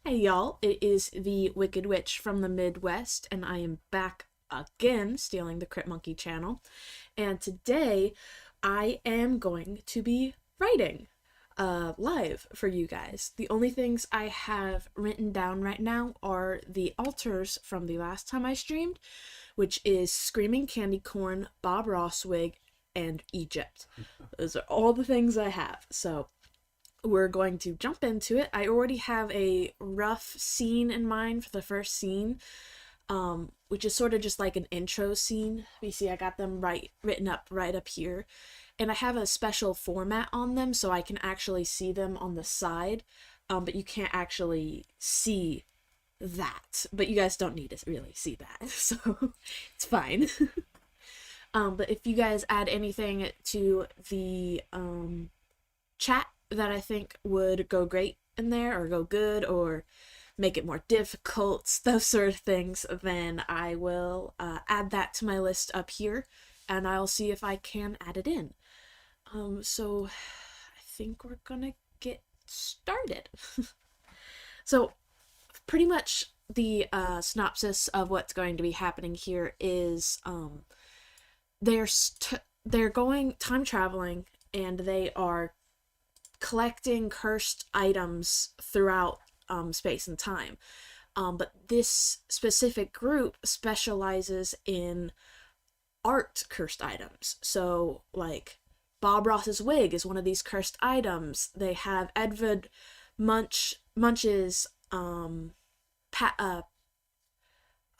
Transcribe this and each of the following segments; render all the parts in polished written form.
Hey y'all, it is the Wicked Witch from the Midwest, and I am back again stealing the Crypt Monkey channel. And today I am going to be writing live for you guys. The only things I have written down right now are the altars from the last time I streamed, which is Screaming Candy Corn, Bob Ross wig, and Egypt. Those are all the things I have. So we're going to jump into it. I already have a rough scene in mind for the first scene, which is sort of just like an intro scene. You see, I got them written up right up here, and I have a special format on them so I can actually see them on the side, but you can't actually see that. But you guys don't need to really see that, so it's fine. But if you guys add anything to the chat that I think would go great in there, or go good, or make it more difficult, those sort of things, then I will add that to my list up here, and I'll see if I can add it in. So I think we're gonna get started. So pretty much the synopsis of what's going to be happening here is they're going time traveling, and they are collecting cursed items throughout space and time. But this specific group specializes in art cursed items. So, like, Bob Ross's wig is one of these cursed items. They have Edvard Munch's, oh, I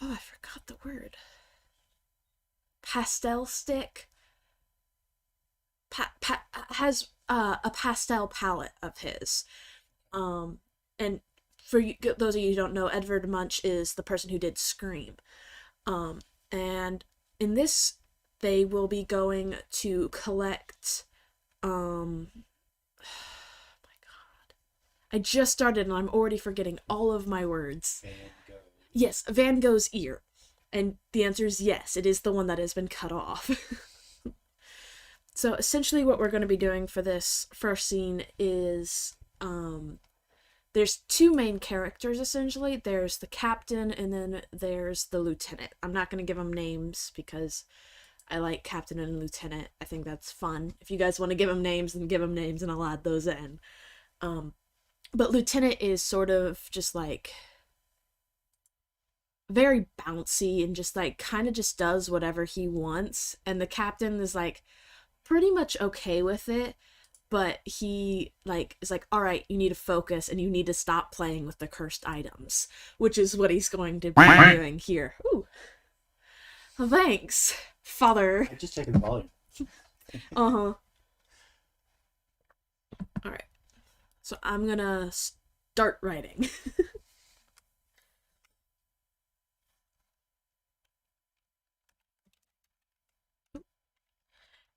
forgot the word. Pastel stick. Has a pastel palette of his. And for you, those of you who don't know, Edvard Munch is the person who did Scream. And in this, they will be going to collect, oh my god. I just started and I'm already forgetting all of my words. Van Gogh. Yes, Van Gogh's ear. And the answer is yes, it is the one that has been cut off. So essentially what we're going to be doing for this first scene is, there's two main characters essentially. There's the captain and then there's the lieutenant. I'm not going to give them names because I like captain and lieutenant. I think that's fun. If you guys want to give them names, then give them names and I'll add those in. But lieutenant is sort of just like very bouncy and just like kind of just does whatever he wants. And the captain is like pretty much okay with it, but he like is like, all right, you need to focus and you need to stop playing with the cursed items, which is what he's going to be doing here. Ooh, thanks, father. I'm just checking the volume. All right, so I'm gonna start writing.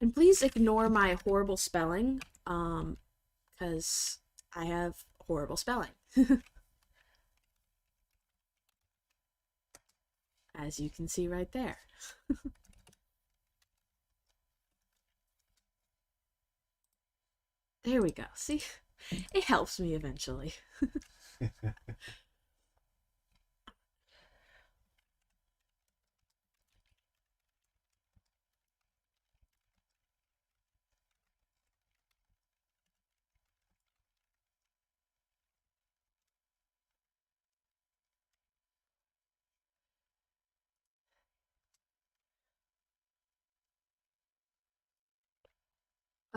And please ignore my horrible spelling, because I have horrible spelling. As you can see right there. There we go. See? It helps me eventually.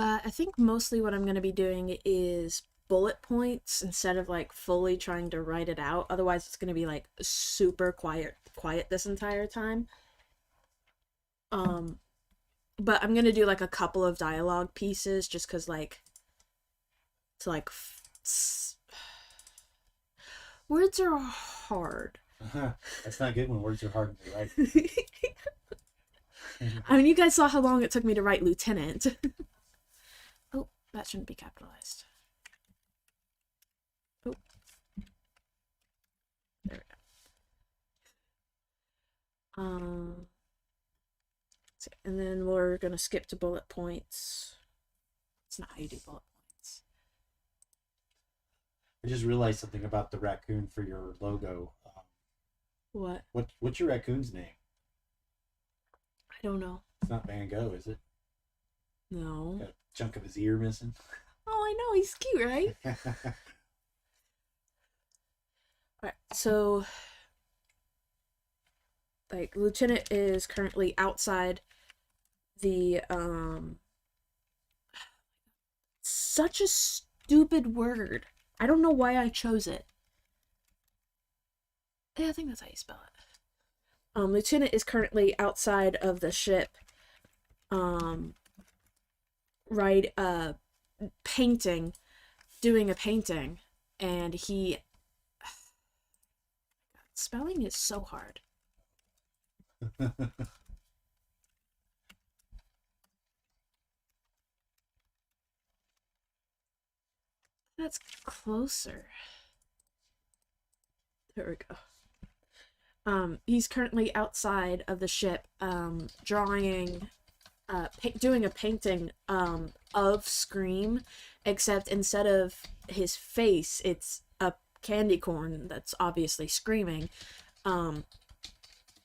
I think mostly what I'm going to be doing is bullet points instead of like fully trying to write it out. Otherwise it's going to be like super quiet this entire time. But I'm going to do like a couple of dialogue pieces just cuz like to like words are hard. That's not good when words are hard to write. I mean, you guys saw how long it took me to write lieutenant. Oh, that shouldn't be capitalized. Oh. There we go. And then we're gonna skip to bullet points. It's not how you do bullet points. I just realized something about the raccoon for your logo. What? What's your raccoon's name? I don't know. It's not Van Gogh, is it? No. Got a chunk of his ear missing. Oh, I know. He's cute, right? Alright, so, like, Lieutenant is currently outside the, such a stupid word. I don't know why I chose it. Yeah, I think that's how you spell it. Lieutenant is currently outside of the ship, um, right, painting, doing a painting, and he, spelling is so hard. That's closer. There we go. He's currently outside of the ship, drawing, doing a painting, of Scream, except instead of his face, it's a candy corn that's obviously screaming.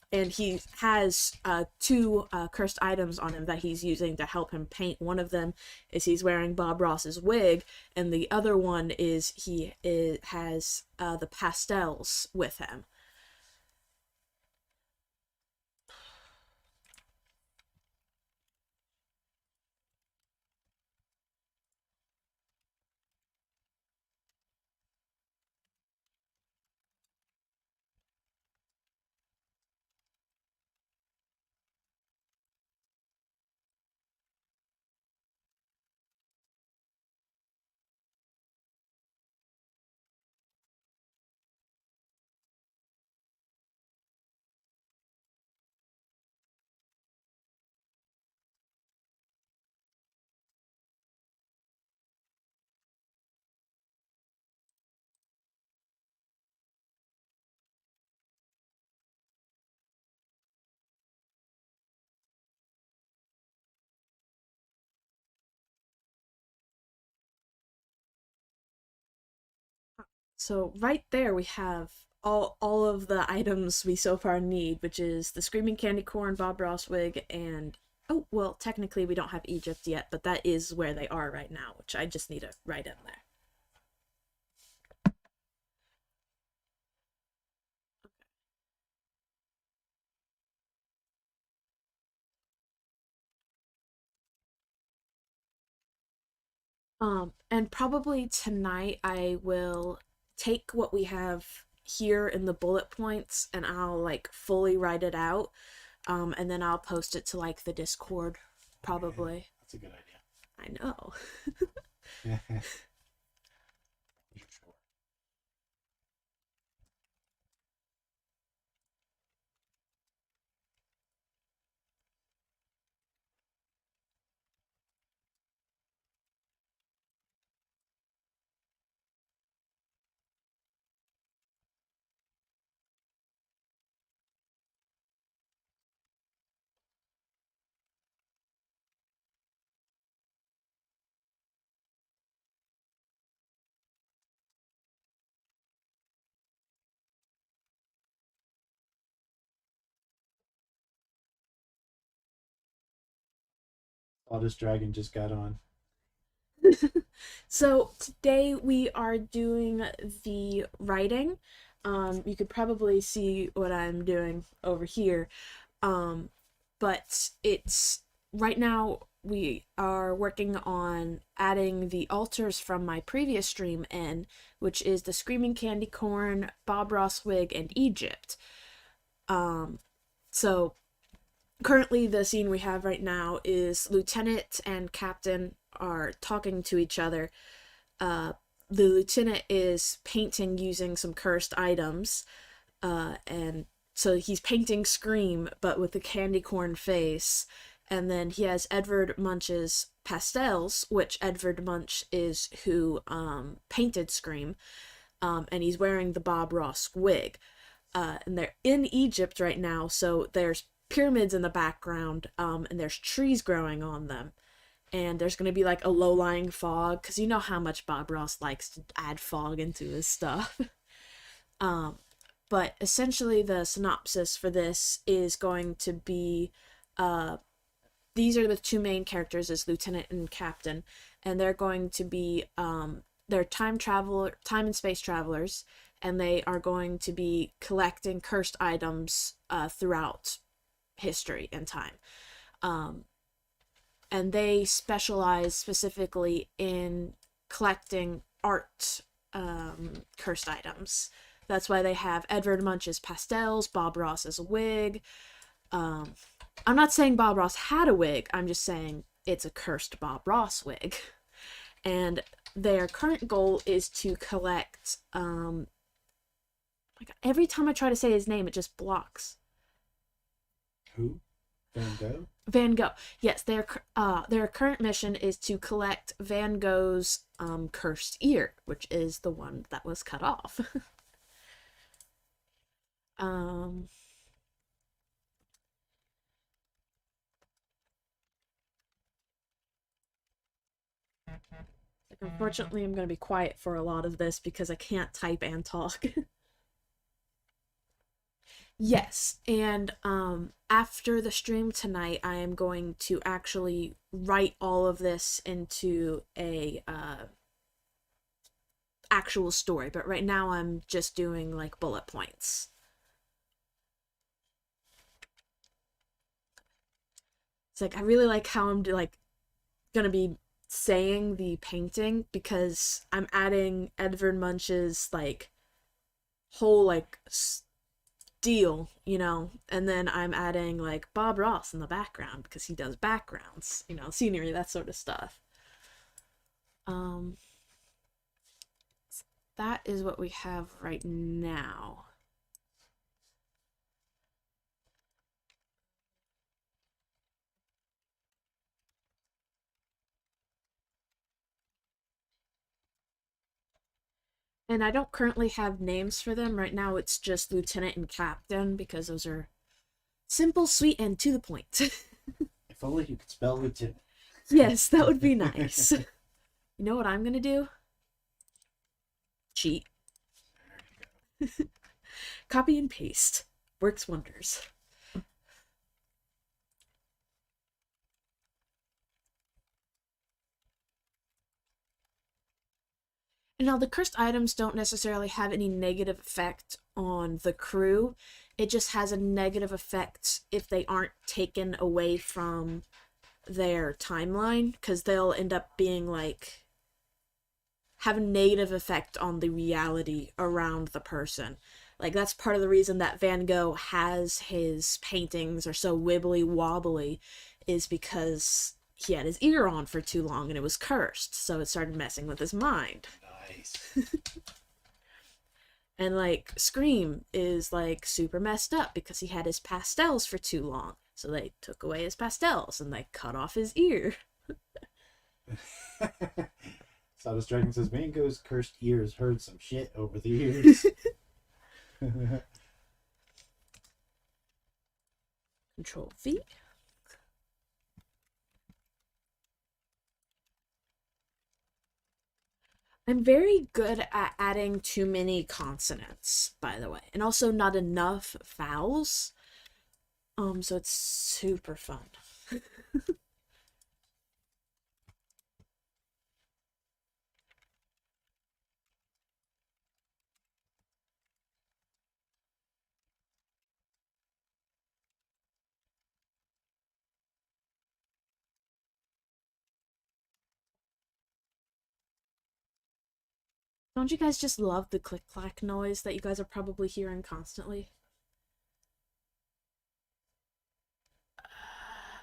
And he has two cursed items on him that he's using to help him paint. One of them is he's wearing Bob Ross's wig, and the other one is has the pastels with him. So right there we have all of the items we so far need, which is the Screaming Candy Corn, Bob Ross wig, and oh, well, technically we don't have Egypt yet, but that is where they are right now, which I just need to write in there. And probably tonight I will take what we have here in the bullet points and I'll like fully write it out. And then I'll post it to like the Discord, probably. Yeah, that's a good idea. I know. Sure. Oh, this dragon just got on. So today we are doing the writing. You could probably see what I'm doing over here. Um, but it's right now we are working on adding the altars from my previous stream in, which is the Screaming Candy Corn, Bob Ross wig, and Egypt. So currently the scene we have right now is Lieutenant and Captain are talking to each other. The lieutenant is painting using some cursed items, and so he's painting Scream, but with a candy corn face. And then he has Edvard Munch's pastels, which Edvard Munch is who painted Scream, and he's wearing the Bob Ross wig. And they're in Egypt right now, so there's pyramids in the background, and there's trees growing on them. and there's going to be like a low-lying fog, because you know how much Bob Ross likes to add fog into his stuff. But essentially the synopsis for this is going to be, these are the two main characters, as Lieutenant and Captain, and they're going to be, they're time and space travelers, and they are going to be collecting cursed items throughout history and time. And they specialize specifically in collecting art cursed items. That's why they have Edvard Munch's pastels, Bob Ross's wig. I'm not saying Bob Ross had a wig, I'm just saying it's a cursed Bob Ross wig. And their current goal is to collect, every time I try to say his name, it just blocks. Who? Van Gogh? Van Gogh. Yes, their current mission is to collect Van Gogh's cursed ear, which is the one that was cut off. Unfortunately, I'm going to be quiet for a lot of this because I can't type and talk. Yes, and after the stream tonight, I am going to actually write all of this into a actual story, but right now I'm just doing like bullet points. It's like I really like how I'm like gonna be saying the painting, because I'm adding Edvard Munch's like whole like deal, you know, and then I'm adding like Bob Ross in the background because he does backgrounds, you know, scenery, that sort of stuff. That is what we have right now. And I don't currently have names for them. Right now it's just Lieutenant and Captain, because those are simple, sweet, and to the point. If only you could spell lieutenant. Yes, that would be nice. You know what I'm gonna do? Cheat. Copy and paste. Works wonders. And now the cursed items don't necessarily have any negative effect on the crew. It just has a negative effect if they aren't taken away from their timeline, because they'll end up being like have a negative effect on the reality around the person. Like that's part of the reason that Van Gogh has his paintings are so wibbly wobbly, is because he had his ear on for too long and it was cursed, so it started messing with his mind. Nice. And like Scream is like super messed up because he had his pastels for too long, so they took away his pastels and they cut off his ear. Sawdust Dragon says Van Gogh's cursed ears heard some shit over the years. Control V. I'm very good at adding too many consonants, by the way, and also not enough vowels. So it's super fun. Don't you guys just love the click-clack noise that you guys are probably hearing constantly?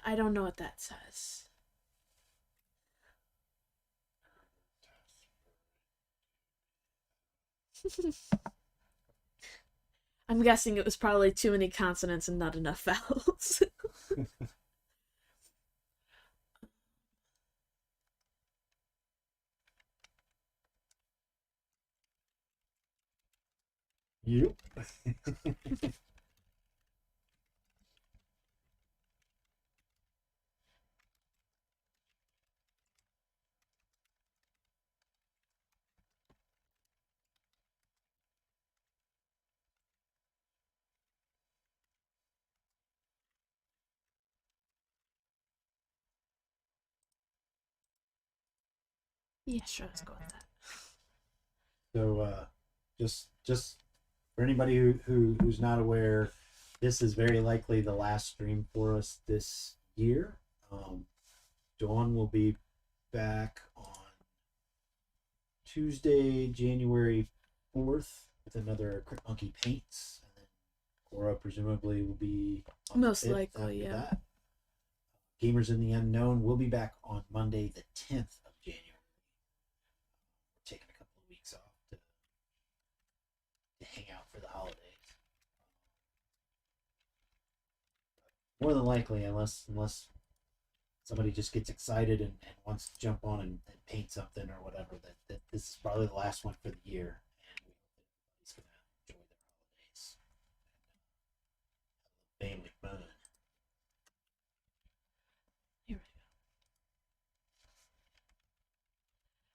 I don't know what that says. I'm guessing it was probably too many consonants and not enough vowels. Yep. Yeah, sure, let's go with that. So, just for anybody who's not aware, this is very likely the last stream for us this year. Dawn will be back on Tuesday, January 4th, with another Crypt Monkey Paints, and then Kora presumably will be on Most the 5th likely, after yeah. that. Gamers in the Unknown will be back on Monday, the 10th of January. We're taking a couple of weeks off to hang out for the holidays. More than likely, unless somebody just gets excited and wants to jump on and paint something or whatever, that this is probably the last one for the year, and we hope that everybody's going to enjoy their holidays and have a family fun. Here we go.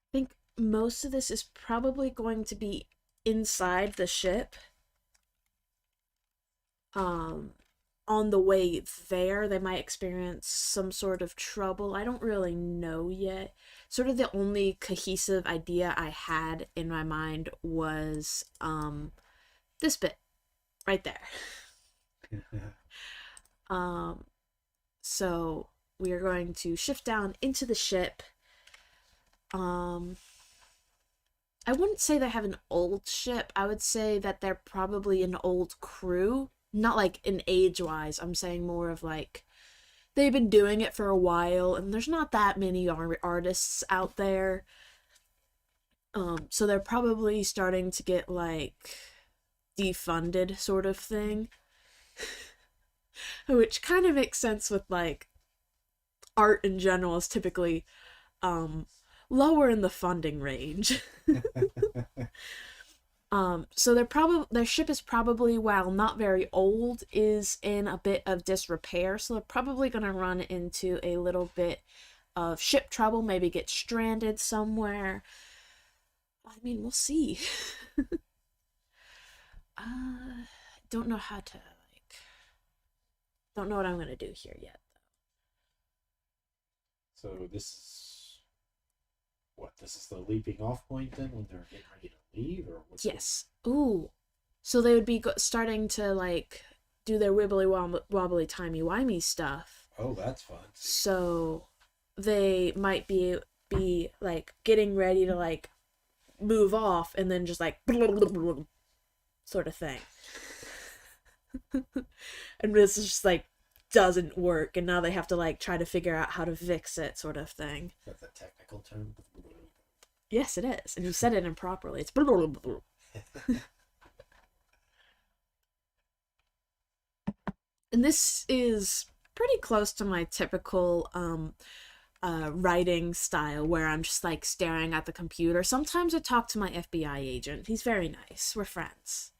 I think most of this is probably going to be inside the ship. On the way there, they might experience some sort of trouble. I don't really know yet. Sort of the only cohesive idea I had in my mind was this bit right there. So we are going to shift down into the ship. I wouldn't say they have an old ship. I would say that they're probably an old crew. Not like in age-wise. I'm saying more of like they've been doing it for a while, and there's not that many artists out there. So they're probably starting to get like defunded sort of thing. Which kind of makes sense with like art in general is typically lower in the funding range. So their ship is probably, while not very old, is in a bit of disrepair, so they're probably gonna run into a little bit of ship trouble, maybe get stranded somewhere. I mean, we'll see. Don't know how to don't know what I'm gonna do here yet. So this is the leaping off point then, when they're getting ready to leave, or what's Yes. Ooh. So they would be starting to like do their wibbly wobbly timey wimey stuff. Oh, that's fun. So they might be like getting ready to like move off, and then just like sort of thing. And this is just like doesn't work, and now they have to like try to figure out how to fix it, sort of thing. That's a technical term. Yes, it is, and you said it improperly. It's and this is pretty close to my typical writing style, where I'm just like staring at the computer. Sometimes I talk to my FBI agent. He's very nice. We're friends.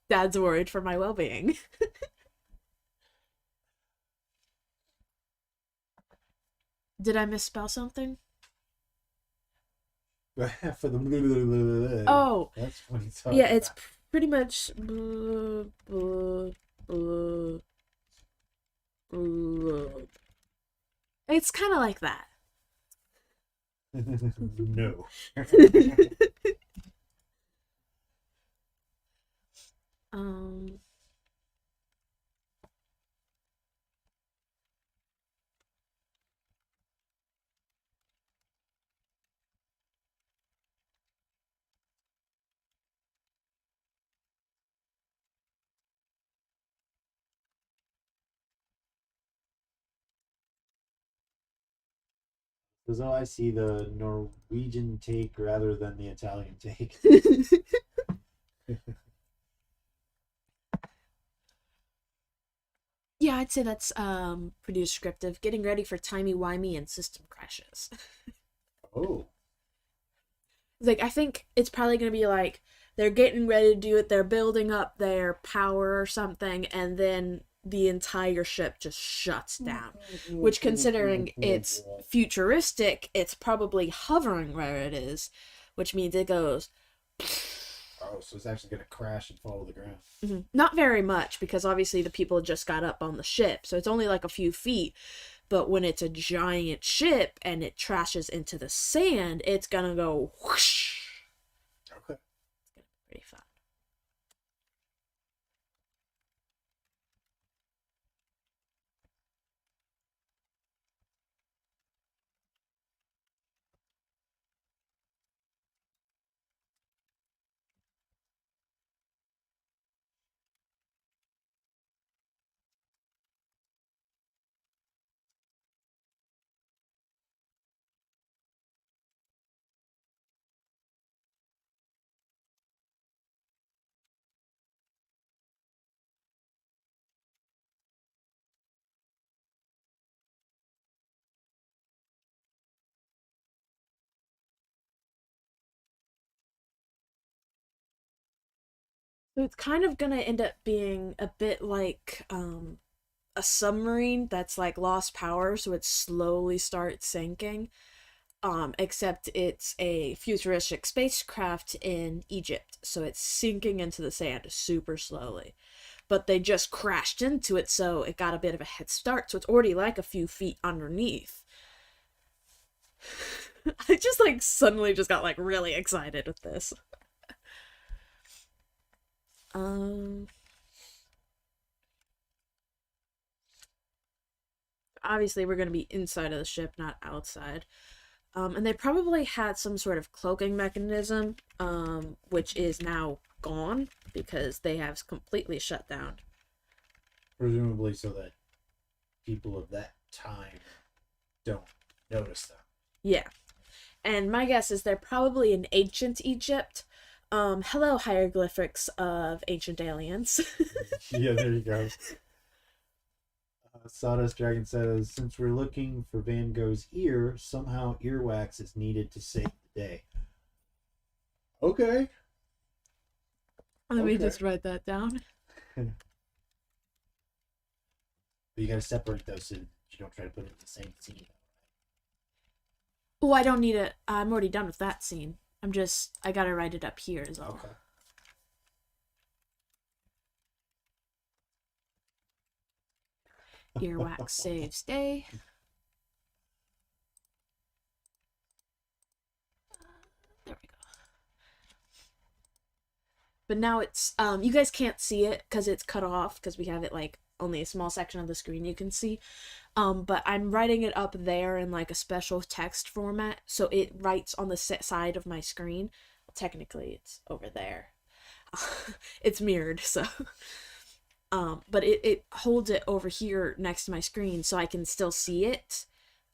Dad's worried for my well-being. Did I misspell something? For the Oh, that's what he's talking yeah, it's about. pretty much it's kind of like that. No. um As though I see the Norwegian take rather than the Italian take. Yeah, I'd say that's pretty descriptive. Getting ready for timey-wimey and system crashes. Oh. Like, I think it's probably going to be like they're getting ready to do it, they're building up their power or something, and then the entire ship just shuts down. Which, considering it's futuristic, it's probably hovering where it is, which means it goes. Oh, so it's actually going to crash and fall to the ground. Mm-hmm. Not very much, because obviously the people just got up on the ship, so it's only like a few feet. But when it's a giant ship and it trashes into the sand, it's gonna go whoosh. Okay. It's gonna be pretty fun. So it's kind of gonna end up being a bit like a submarine that's like lost power, so it slowly starts sinking. Except it's a futuristic spacecraft in Egypt, so it's sinking into the sand super slowly. But they just crashed into it, so it got a bit of a head start, so it's already like a few feet underneath. I just like suddenly just got like really excited with this. Um Obviously we're going to be inside of the ship, not outside. And they probably had some sort of cloaking mechanism, which is now gone because they have completely shut down. Presumably so that people of that time don't notice them. Yeah. And my guess is they're probably in ancient Egypt. Hello, hieroglyphics of ancient aliens. Yeah, there you go. Sawdust Dragon says, since we're looking for Van Gogh's ear, somehow earwax is needed to save the day. Okay. Let me Okay. just write that down. But you gotta separate those so you don't try to put it in the same scene. Oh, I don't need it. I'm already done with that scene. I gotta write it up here is all. Okay. Earwax saves day. There we go. But now it's you guys can't see it because it's cut off because we have it like only a small section of the screen you can see. But I'm writing it up there in like a special text format, so it writes on the side of my screen. Well, technically, it's over there. It's mirrored, so. But it holds it over here next to my screen so I can still see it.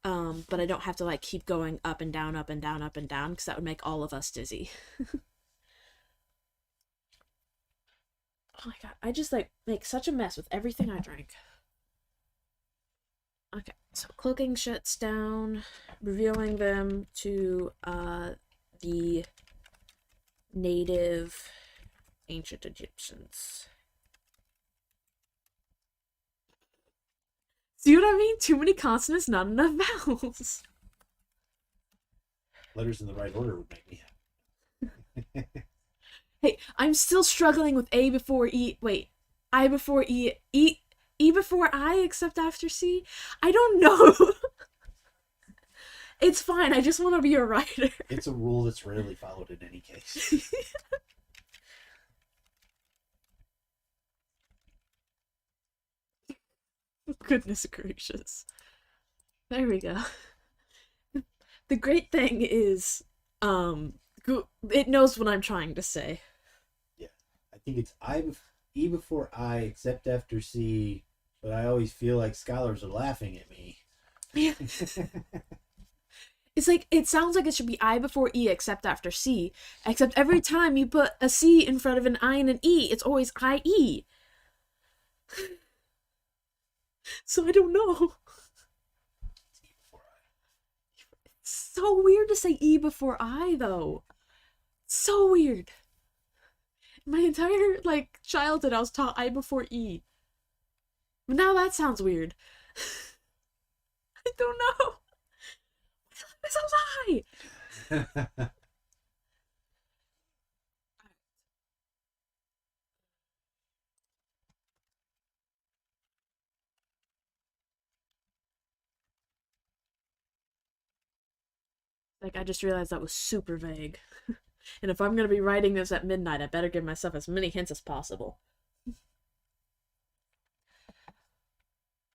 But I don't have to like keep going up and down, up and down, up and down, because that would make all of us dizzy. Oh my god, I just like make such a mess with everything I drink. Okay, so cloaking shuts down, revealing them to the native ancient Egyptians. See what I mean? Too many consonants, not enough vowels. Letters in the right order would make me happy. Hey, I'm still struggling with A before E. Wait, I before E. E before I, except after C? I don't know. It's fine. I just want to be a writer. It's a rule that's rarely followed in any case. Goodness gracious. There we go. The great thing is, it knows what I'm trying to say. Yeah. I think it's E before I, except after C, but I always feel like scholars are laughing at me. Yeah. It's like, it sounds like it should be I before E except after C. Except every time you put a C in front of an I and an E, it's always IE. So I don't know. It's so weird to say E before I, though. So weird. My entire, like, childhood, I was taught I before E. But now that sounds weird. I don't know. This sounds I. Like, I just realized that was super vague. And if I'm gonna be writing this at midnight, I better give myself as many hints as possible.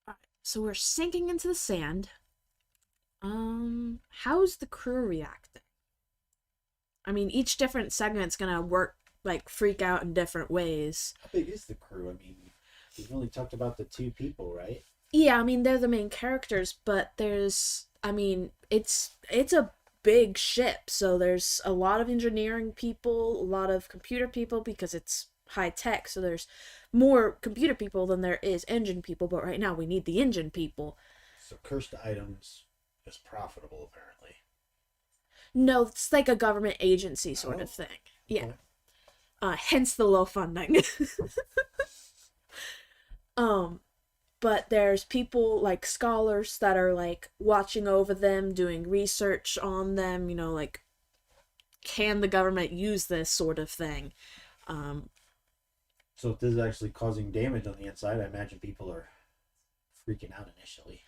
Alright, so we're sinking into the sand. How's the crew reacting? I mean, each different segment's gonna work, like, freak out in different ways. How big is the crew? I mean, we've only talked about the two people, right? Yeah, I mean, they're the main characters, but I mean, it's a big ship, so there's a lot of engineering people, a lot of computer people because it's high tech, so there's more computer people than there is engine people, but right now we need the engine people. So cursed items is profitable, apparently. No, it's like a government agency sort of Oh, thing. Yeah. okay. Hence the low funding. um but there's people like scholars that are like watching over them, doing research on them, like, can the government use this sort of thing. um So if this is actually causing damage on the inside, I imagine people are freaking out initially.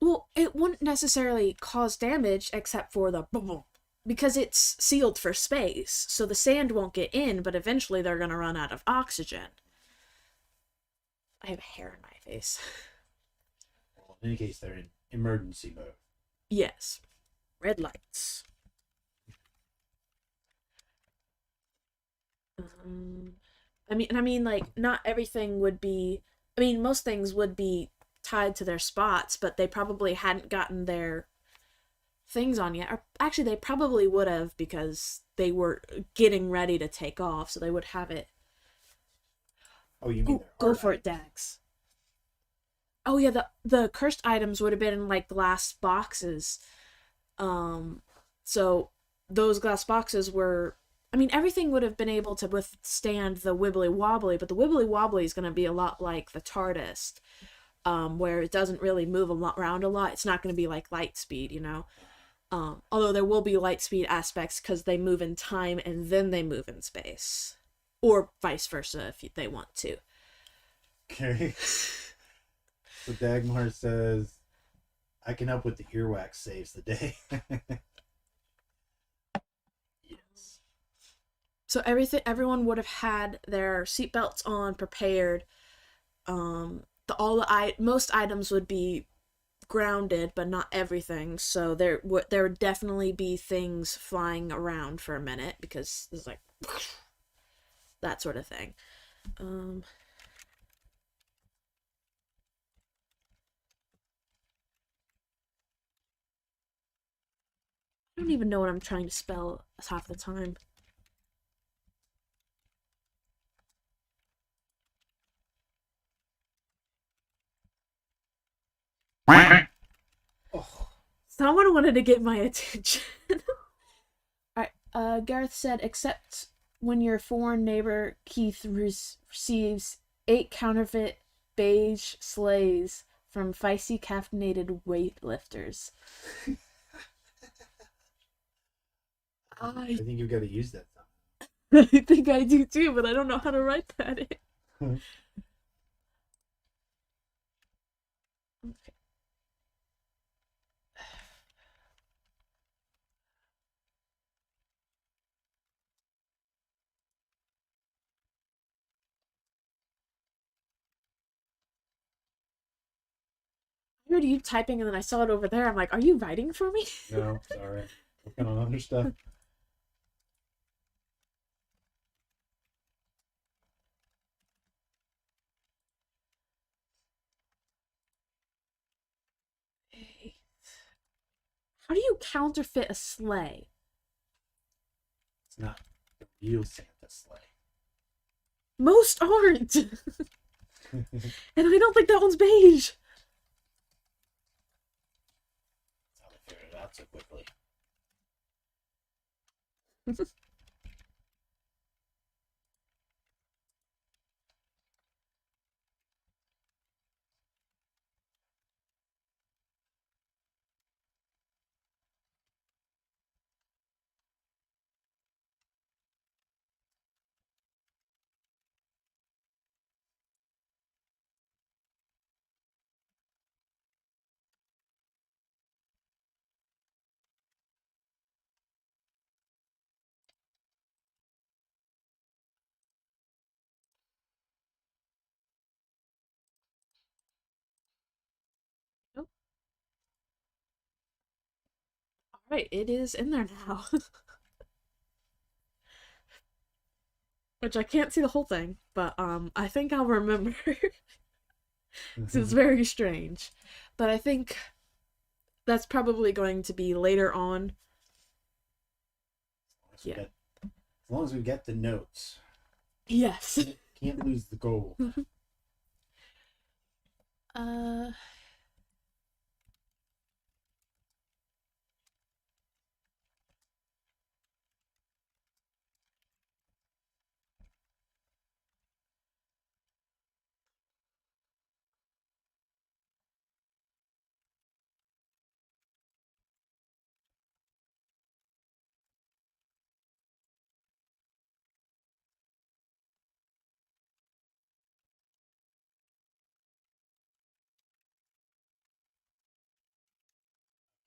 well, it wouldn't necessarily cause damage except for the boom, boom, because it's sealed for space, so the sand won't get in, but eventually they're going to run out of oxygen. I have hair in my face. Well, in any case, they're in emergency mode. Yes. Red lights. I mean, like, not everything would be. I mean, most things would be tied to their spots, but they probably hadn't gotten their things on yet. Or actually, they probably would have because they were getting ready to take off, so they would have it. Oh, you mean Go for it, Dax. Oh yeah, the cursed items would have been in like glass boxes. So those glass boxes were. I mean, everything would have been able to withstand the wibbly wobbly, but the wibbly wobbly is going to be a lot like the TARDIS, where it doesn't really move around a lot. It's not going to be like light speed. Although there will be light speed aspects because they move in time and then they move in space, or vice versa if they want to. Okay. So Dagmar says, I can help with the earwax, saves the day. Yes. So everyone would have had their seatbelts on, prepared. Most items would be grounded, but not everything. So there would definitely be things flying around for a minute because it's like that sort of thing. I don't even know what I'm trying to spell half the time. Oh, Someone wanted to get my attention. Alright, Gareth said, except when your foreign neighbor Keith receives 8 counterfeit beige sleighs from feisty caffeinated weightlifters. I I think you've got to use that I think I do too, but I don't know how to write that. somehow. Okay. I heard you typing and then I saw it over there. I'm like, are you writing for me? No, sorry. Working on other stuff. How do you counterfeit a sleigh? It's not the real Santa sleigh. Most aren't. And I don't think that one's beige. That's how they figured it out so quickly. Right, it is in there now. Which I can't see the whole thing, but I think I'll remember. It's very strange. But I think that's probably going to be later on. Yeah. As long as we get the notes. Yes. Can't lose the goal. uh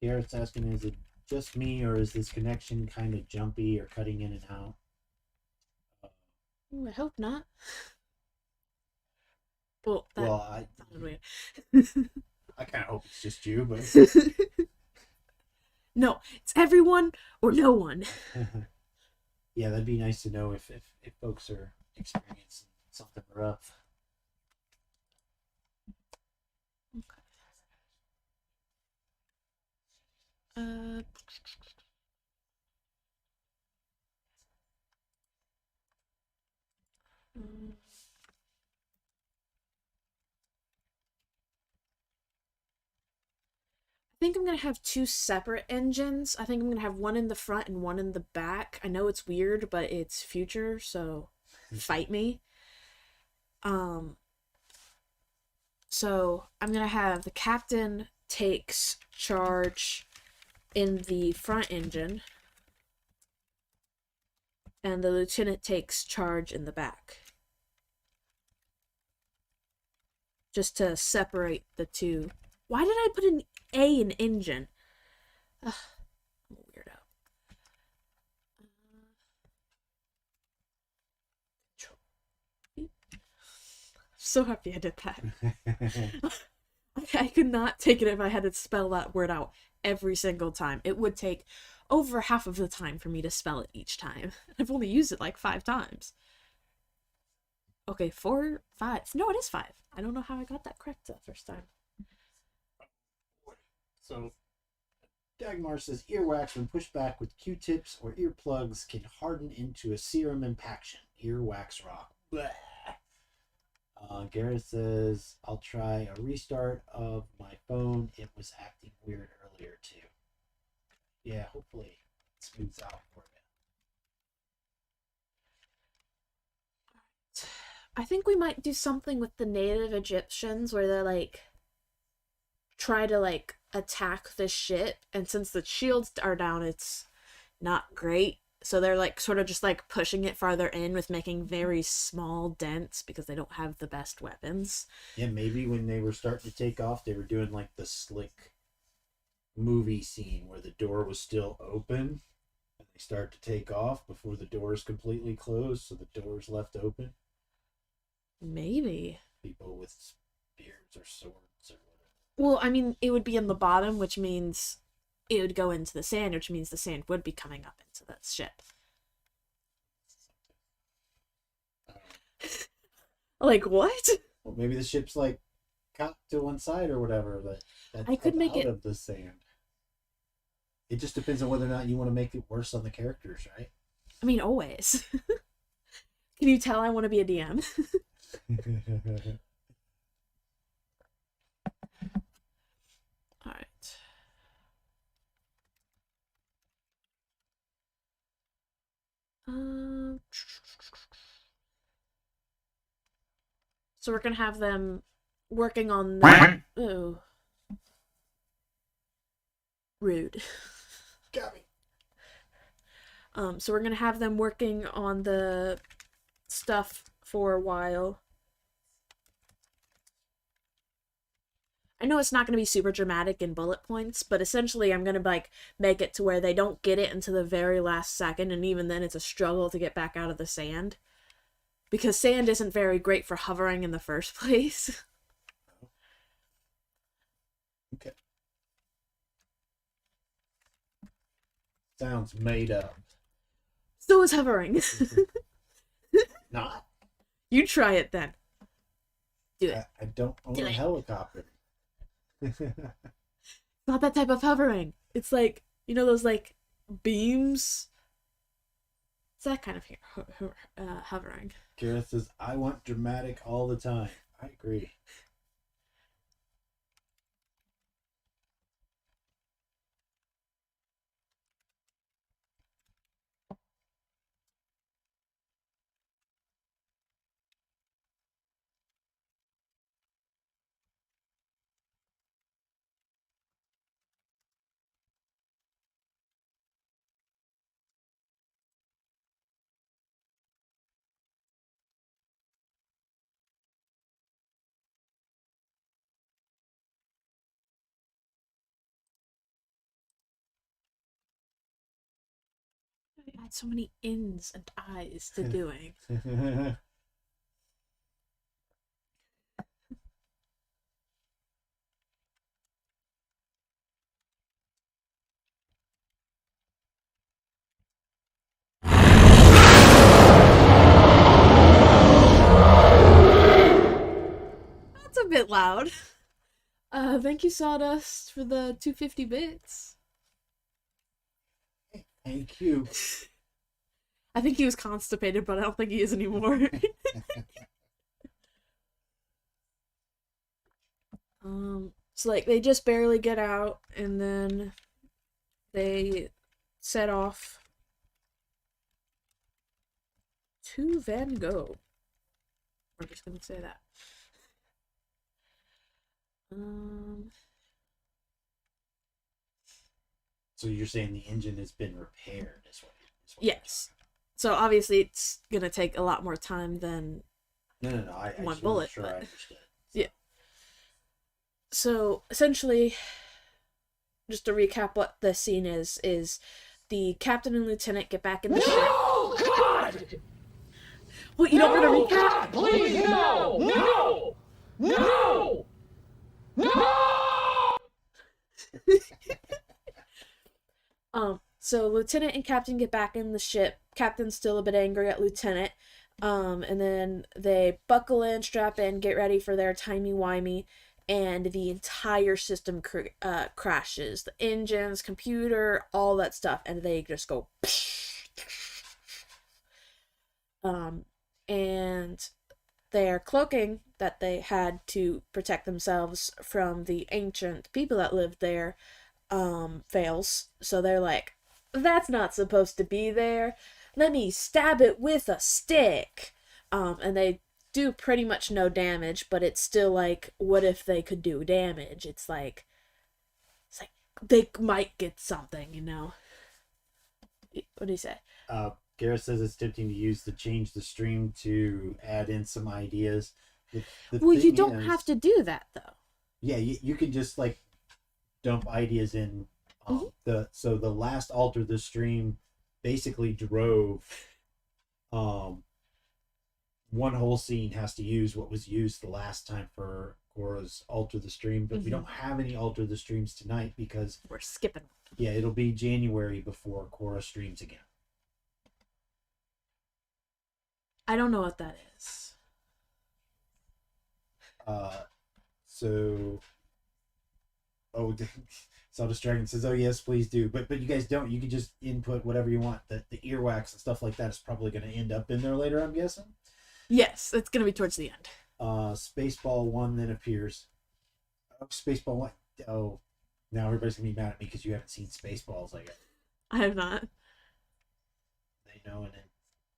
Garrett's asking, is it just me or is this connection kind of jumpy or cutting in and out? I hope not. Well, that Well, sounded weird. I kind of hope it's just you, but No, it's everyone or no one. yeah, that'd be nice to know if folks are experiencing something rough. Okay. Uh, mm, I think I'm gonna have two separate engines. I think I'm gonna have one in the front and one in the back. I know it's weird, but it's future, so fight me. Um, so I'm gonna have the captain takes charge in the front engine, and the lieutenant takes charge in the back. Just to separate the two. Why did I put an A in engine? Ugh, I'm a weirdo. So happy I did that. I could not take it if I had to spell that word out every single time. It would take over half of the time for me to spell it each time. I've only used it like 5 times. Okay, 4, 5. No, it is 5. I don't know how I got that correct the first time. So, Dagmar says earwax, when pushed back with Q-tips or earplugs, can harden into a serum impaction. Earwax rock. Bleh. Garrett says, I'll try a restart of my phone. It was acting weird earlier, too. Yeah, hopefully it smooths out for you. I think we might do something with the native Egyptians where they're like try to like attack the ship, and since the shields are down, it's not great. So they're like sort of just like pushing it farther in with making very small dents because they don't have the best weapons. Yeah, maybe when they were starting to take off, they were doing like the slick movie scene where the door was still open and they start to take off before the door is completely closed, so the door's left open. Maybe. People with spears or swords or whatever. Well, I mean, it would be in the bottom, which means it would go into the sand, which means the sand would be coming up into the ship. Like, what? Well, maybe the ship's like cut to one side or whatever, but that's I could make out it of the sand. It just depends on whether or not you want to make it worse on the characters, right? I mean, always. Can you tell I want to be a DM? All right. So we're gonna have them working on the. Oh, rude. Got me. So we're gonna have them working on the stuff for a while. I know it's not going to be super dramatic in bullet points, but essentially I'm going to like make it to where they don't get it until the very last second, and even then it's a struggle to get back out of the sand. Because sand isn't very great for hovering in the first place. Okay. Sounds made up. So is hovering. Not? You try it then. Do it. I don't own a helicopter. Not that type of hovering. It's like, you know those like beams? It's that kind of hovering. Kara says, I want dramatic all the time. I agree. I had so many ins and eyes to doing. That's a bit loud. Thank you, Sawdust, for the 250 bits. Thank you. I think he was constipated, but I don't think he is anymore. So like they just barely get out, and then they set off to Van Gogh. We're just gonna say that. So you're saying the engine has been repaired, is what yes. So obviously it's gonna take a lot more time than No. I one just bullet. wasn't sure But... I understood. Yeah. So essentially, just to recap what the scene is the captain and lieutenant get back in the ship. No, God! What, you don't want to recap? God, please, no! No! No! No! So lieutenant and captain get back in the ship. Captain's still a bit angry at lieutenant. And then they buckle in, strap in, get ready for their timey-wimey, and the entire system crashes. The engines, computer, all that stuff, and they just go and their cloaking that they had to protect themselves from the ancient people that lived there fails. So they're like, that's not supposed to be there. Let me stab it with a stick. And they do pretty much no damage, but it's still like, what if they could do damage? It's like they might get something, you know. What do you say? Gareth says it's tempting to use to change the stream to add in some ideas. Well, you don't have to do that though. Yeah, you can just like dump ideas in. The last Alter the Stream basically drove. One whole scene has to use what was used the last time for Kora's Alter the Stream, but we don't have any Alter the Streams tonight because we're skipping. Yeah, it'll be January before Kora streams again. I don't know what that is. Sawdust Dragon says, "Oh yes, please do." But you guys don't. You can just input whatever you want. The earwax and stuff like that is probably going to end up in there later, I'm guessing. Yes, it's going to be towards the end. Spaceball 1 then appears. Oh, Spaceball 1. Oh, now everybody's going to be mad at me because you haven't seen Spaceballs, I guess. I have not. They know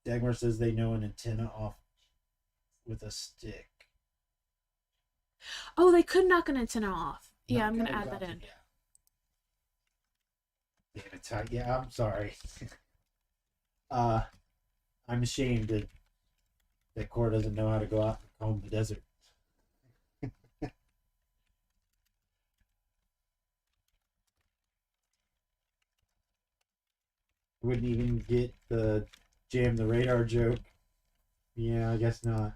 Dagmar says they know an antenna off with a stick. Oh, they could knock an antenna off. Yeah, I'm going to add that in. Yeah, I'm sorry. I'm ashamed that Kora doesn't know how to go out and comb the desert. Wouldn't even get the jam the radar joke. Yeah, I guess not. I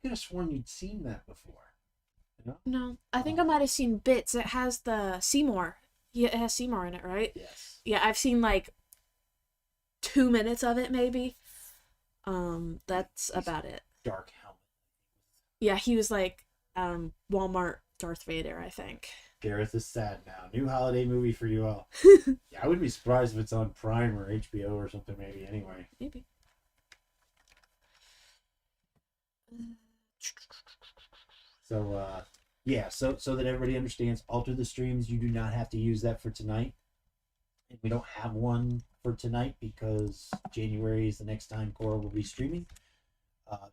could have sworn you'd seen that before. You know? No, I think I might have seen bits. It has the Seymour Yeah, it has Seymour in it, right? Yes. Yeah, I've seen like 2 minutes of it, maybe. That's about it. Dark helmet. Yeah, he was like Walmart Darth Vader, I think. Gareth is sad now. New holiday movie for you all. Yeah, I wouldn't be surprised if it's on Prime or HBO or something maybe anyway. Maybe. So yeah, so that everybody understands, alter the streams. You do not have to use that for tonight. And we don't have one for tonight because January is the next time Kora will be streaming.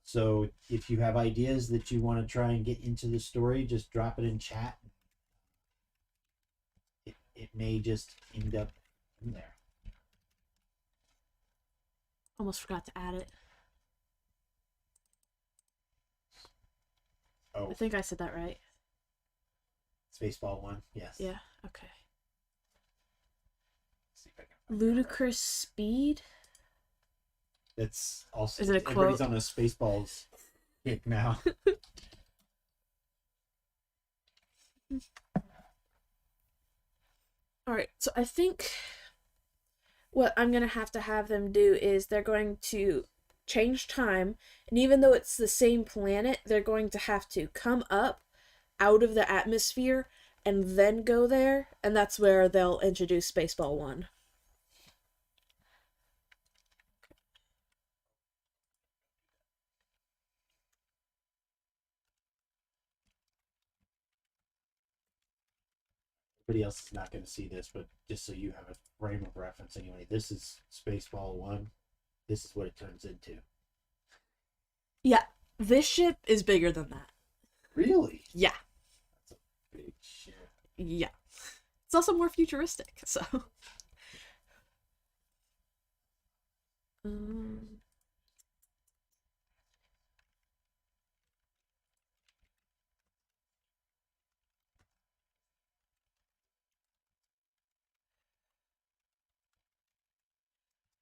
So if you have ideas that you want to try and get into the story, just drop it in chat. It may just end up in there. Almost forgot to add it. Oh, I think I said that right. Spaceball 1, yes. Yeah, okay. See if I can find Ludicrous speed? It's also, Is it a everybody's quote? on a Spaceballs kick now. Alright, so I think what I'm going to have them do is they're going to change time, and even though it's the same planet, they're going to have to come up out of the atmosphere and then go there, and that's where they'll introduce Spaceball 1. Everybody else is not going to see this, but just so you have a frame of reference anyway, this is Spaceball 1. This is what it turns into. Yeah, this ship is bigger than that. Really? Yeah. That's a big ship. Yeah. It's also more futuristic, so.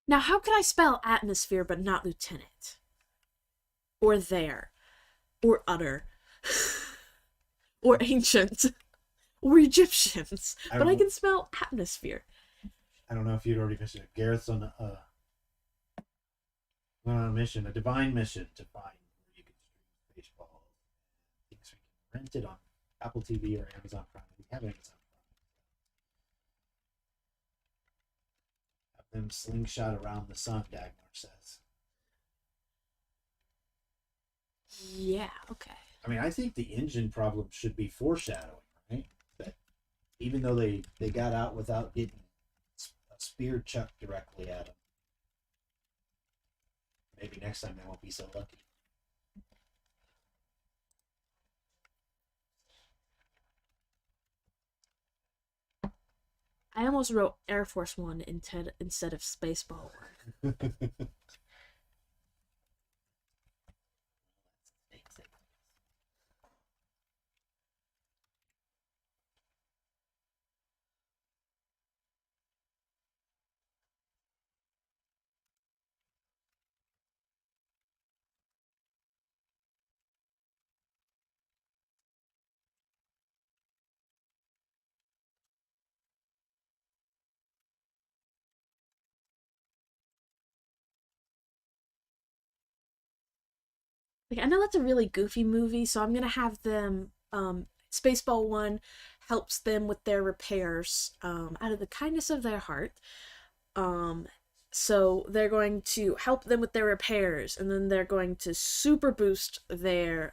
Now, how could I spell atmosphere but not lieutenant? Or there? Or utter? Or ancient? Or Egyptians? But I can spell atmosphere. I don't know if you'd already mentioned it. Gareth's on a mission, a divine mission to find where you can stream baseball. Things we can rent it on Apple TV or Amazon Prime. We have Amazon Prime. Have them slingshot around the sun, Dagmar says. Yeah, okay. I mean, I think the engine problem should be foreshadowing, right? That even though they got out without getting a spear chucked directly at them, maybe next time they won't be so lucky. I almost wrote Air Force One instead of Spaceball One. Like, I know that's a really goofy movie, so I'm gonna have them. Spaceball One helps them with their repairs out of the kindness of their heart. So they're going to help them with their repairs, and then they're going to super boost their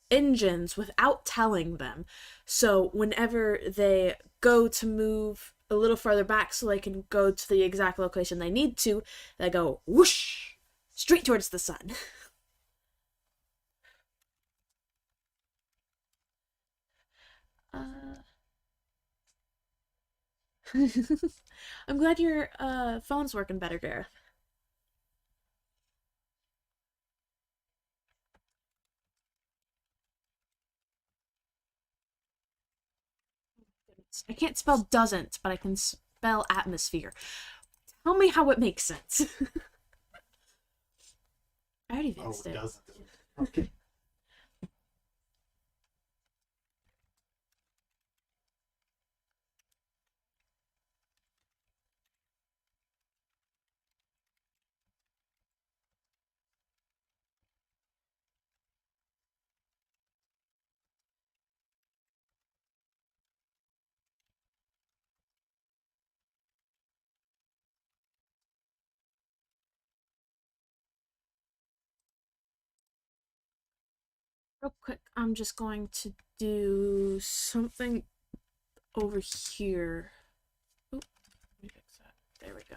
engines without telling them. So whenever they go to move a little farther back so they can go to the exact location they need to, they go whoosh straight towards the sun. I'm glad your phone's working better, Gareth. I can't spell doesn't, but I can spell atmosphere. Tell me how it makes sense. I already fixed it. Doesn't. Okay. Real quick, I'm just going to do something over here. Oop, let me fix that. There we go.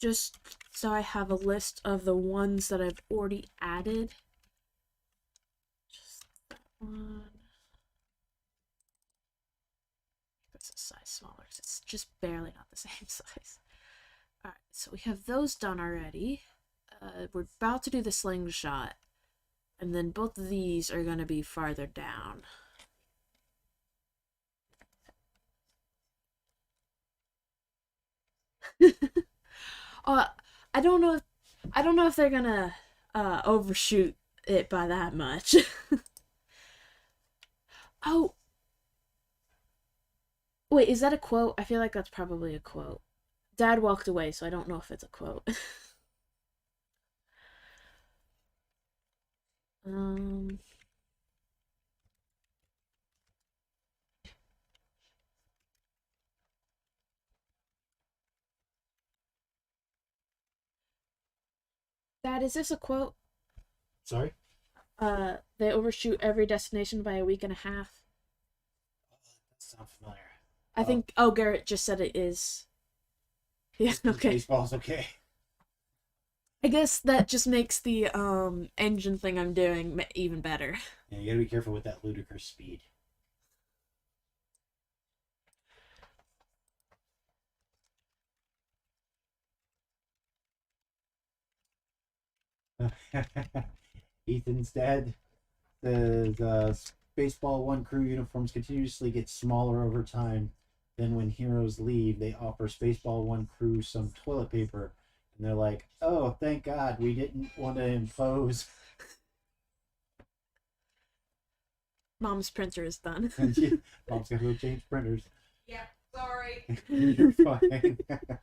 Just so I have a list of the ones that I've already added. Just that one. That's a size smaller because it's just barely not the same size. Alright, so we have those done already. We're about to do the slingshot. And then both of these are going to be farther down. uh, I don't know if they're gonna overshoot it by that much. Oh, wait, is that a quote? I feel like that's probably a quote. Dad walked away, so I don't know if it's a quote. um Dad, is this a quote? Sorry? They overshoot every destination by a week and a half. That sounds familiar. I think Garrett just said it is. Yeah, okay. Baseball's okay. I guess that just makes the engine thing I'm doing even better. Yeah, you gotta be careful with that ludicrous speed. Ethan's dad says Baseball 1 crew uniforms continuously get smaller over time. Then when heroes leave, they offer Spaceball 1 crew some toilet paper. And they're like, oh, thank God, we didn't want to impose. Mom's printer is done. Mom's got to go change printers. Yeah, sorry. You're fine. I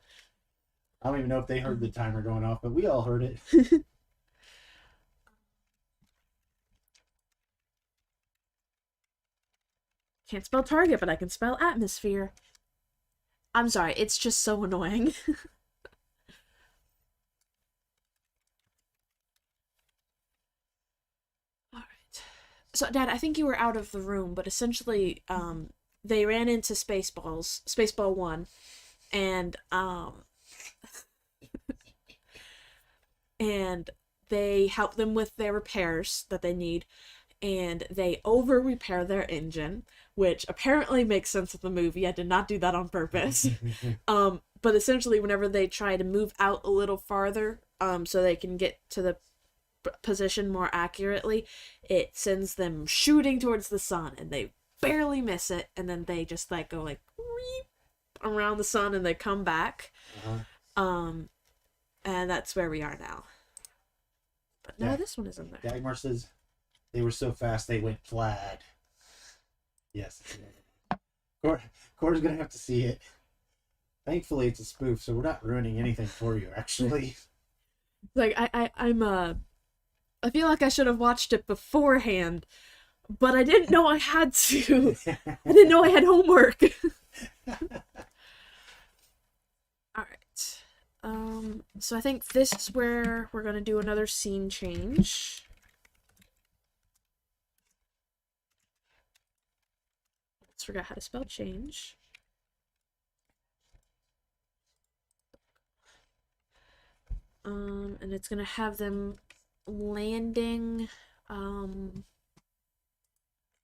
don't even know if they heard the timer going off, but we all heard it. Can't spell target, but I can spell atmosphere. I'm sorry, it's just so annoying. Alright. So, Dad, I think you were out of the room, but essentially, they ran into Spaceball 1, and, and they help them with their repairs that they need, and they over repair their engine, which apparently makes sense with the movie. I did not do that on purpose. But essentially, whenever they try to move out a little farther, so they can get to the position more accurately, it sends them shooting towards the sun, and they barely miss it, and then they just like go like around the sun, and they come back. And that's where we are now. But no, this one is in there. Dagmar says they were so fast they went flat. Yes. Cora's gonna have to see it. Thankfully, it's a spoof, so we're not ruining anything for you. Actually, like I feel like I should have watched it beforehand, but I didn't know I had to. I didn't know I had homework. All right. So I think this is where we're gonna do another scene change. Let's forget how to spell change. And it's gonna have them landing,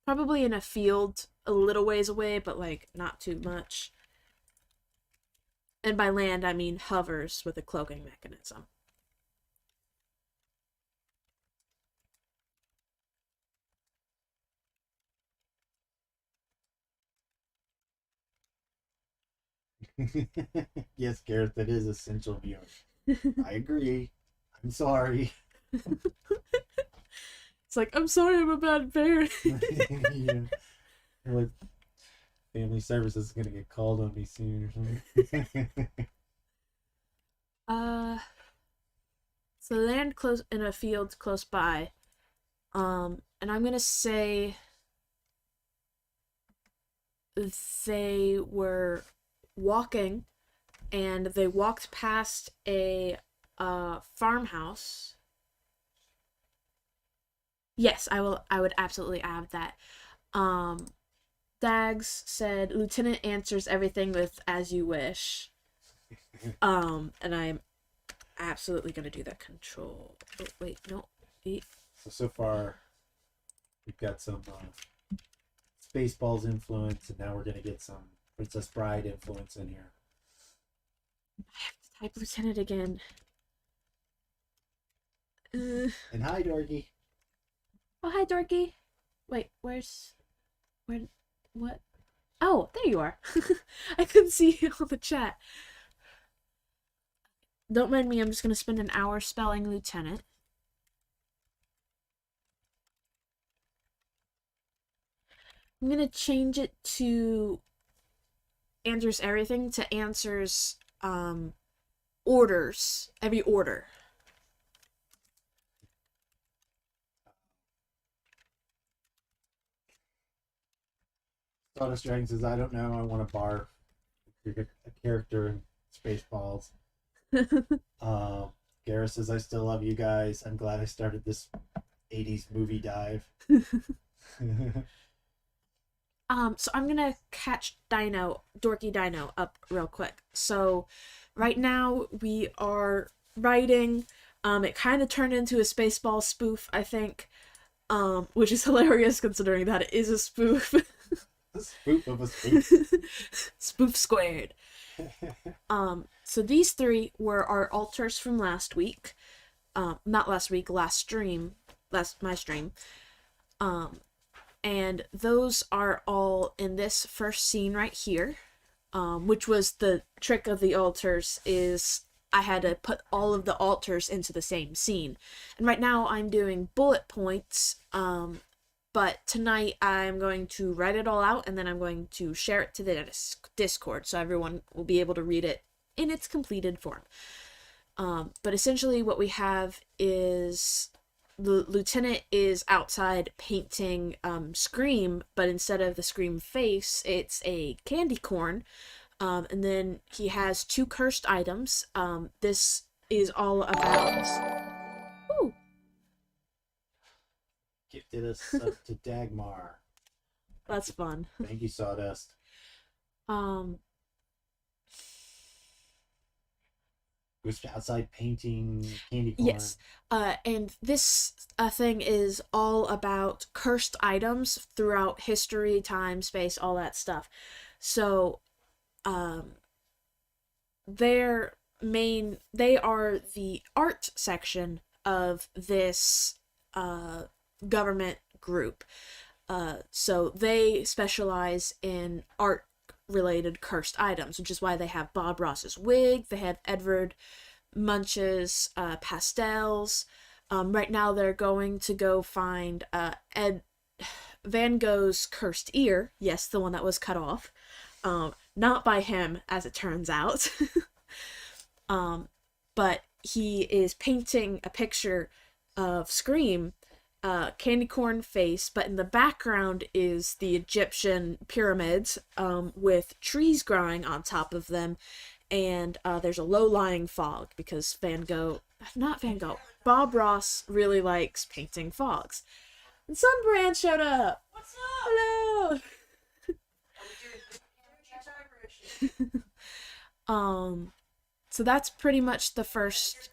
probably in a field a little ways away, but like not too much. And by land, I mean hovers with a cloaking mechanism. Yes, Gareth, that is essential viewing. I agree. I'm sorry. It's like, I'm sorry, I'm a bad parent. Yeah. Like, family services is gonna get called on me soon or something. So land close in a field close by. And I'm gonna say they were walking, and they walked past a farmhouse. Yes, I will. I would absolutely add that. Um, Dags said Lieutenant answers everything with "as you wish." And I'm absolutely gonna do that. Control. Oh, wait, no. So far, we've got some Spaceballs influence, and now we're gonna get some Princess Bride influence in here. I have to type Lieutenant again. And hi, Dorky. Oh, hi, Dorky. Wait, where? What? Oh, there you are. I couldn't see you on the chat. Don't mind me, I'm just gonna spend an hour spelling Lieutenant. I'm gonna change it to answers everything to answers orders, every order. Sawdust Dragon says, I don't know, I want to barf a character in Spaceballs. Garrus says, I still love you guys. I'm glad I started this 80s movie dive. So I'm gonna catch Dorky Dino up real quick. So right now we are writing. It kind of turned into a Spaceball spoof, I think. Which is hilarious considering that it is a spoof. A spoof of a spoof. Spoof squared. So these three were our altars from last week. Not last week, last stream. My stream. And those are all in this first scene right here. Which was the trick of the altars, is I had to put all of the altars into the same scene. And right now I'm doing bullet points, but tonight I'm going to write it all out and then I'm going to share it to the Discord so everyone will be able to read it in its completed form. But essentially what we have is the Lieutenant is outside painting Scream, but instead of the Scream face, it's a candy corn. And then he has 2 cursed items. This is all about... Ooh! Gifted us up to Dagmar. That's fun. Thank you, Sawdust. Who's outside painting candy corn. Yes. And this thing is all about cursed items throughout history, time, space, all that stuff. So, they are the art section of this government group. So they specialize in art related cursed items, which is why they have Bob Ross's wig, they have Edward Munch's pastels. Right now they're going to go find Van Gogh's cursed ear. Yes, the one that was cut off. Not by him, as it turns out. But he is painting a picture of Scream, candy corn face, but in the background is the Egyptian pyramids, with trees growing on top of them, and there's a low-lying fog, because Bob Ross really likes painting fogs. And Sunbrand showed up! What's up? Hello! So that's pretty much the first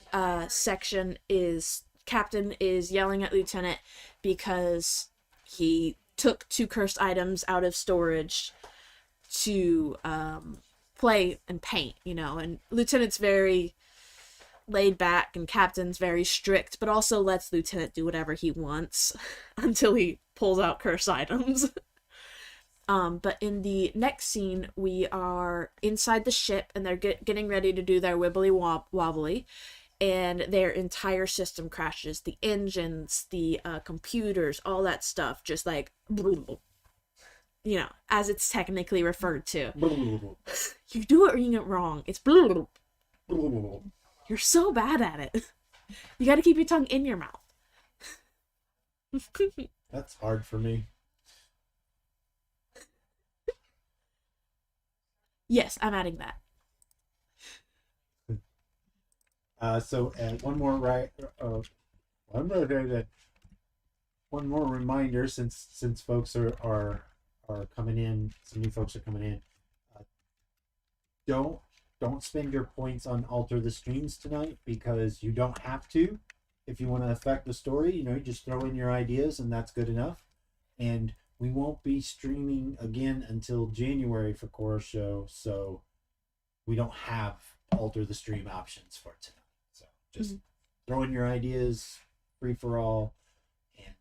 section. Is Captain is yelling at Lieutenant because he took 2 cursed items out of storage to play and paint, and Lieutenant's very laid back and Captain's very strict, but also lets Lieutenant do whatever he wants until he pulls out cursed items. But in the next scene, we are inside the ship, and they're getting ready to do their wibbly wobbly, and their entire system crashes. The engines, the computers, all that stuff, just like, as it's technically referred to. You do it reading it wrong. It's You're so bad at it. You gotta keep your tongue in your mouth. That's hard for me. Yes, I'm adding that. So one more right. One more thing that one more reminder, since folks are coming in, some new folks are coming in. Don't spend your points on alter the streams tonight, because you don't have to. If you want to affect the story, you just throw in your ideas and that's good enough. And we won't be streaming again until January for Kora show, so we don't have alter the stream options for tonight. So just throw in your ideas, free for all, and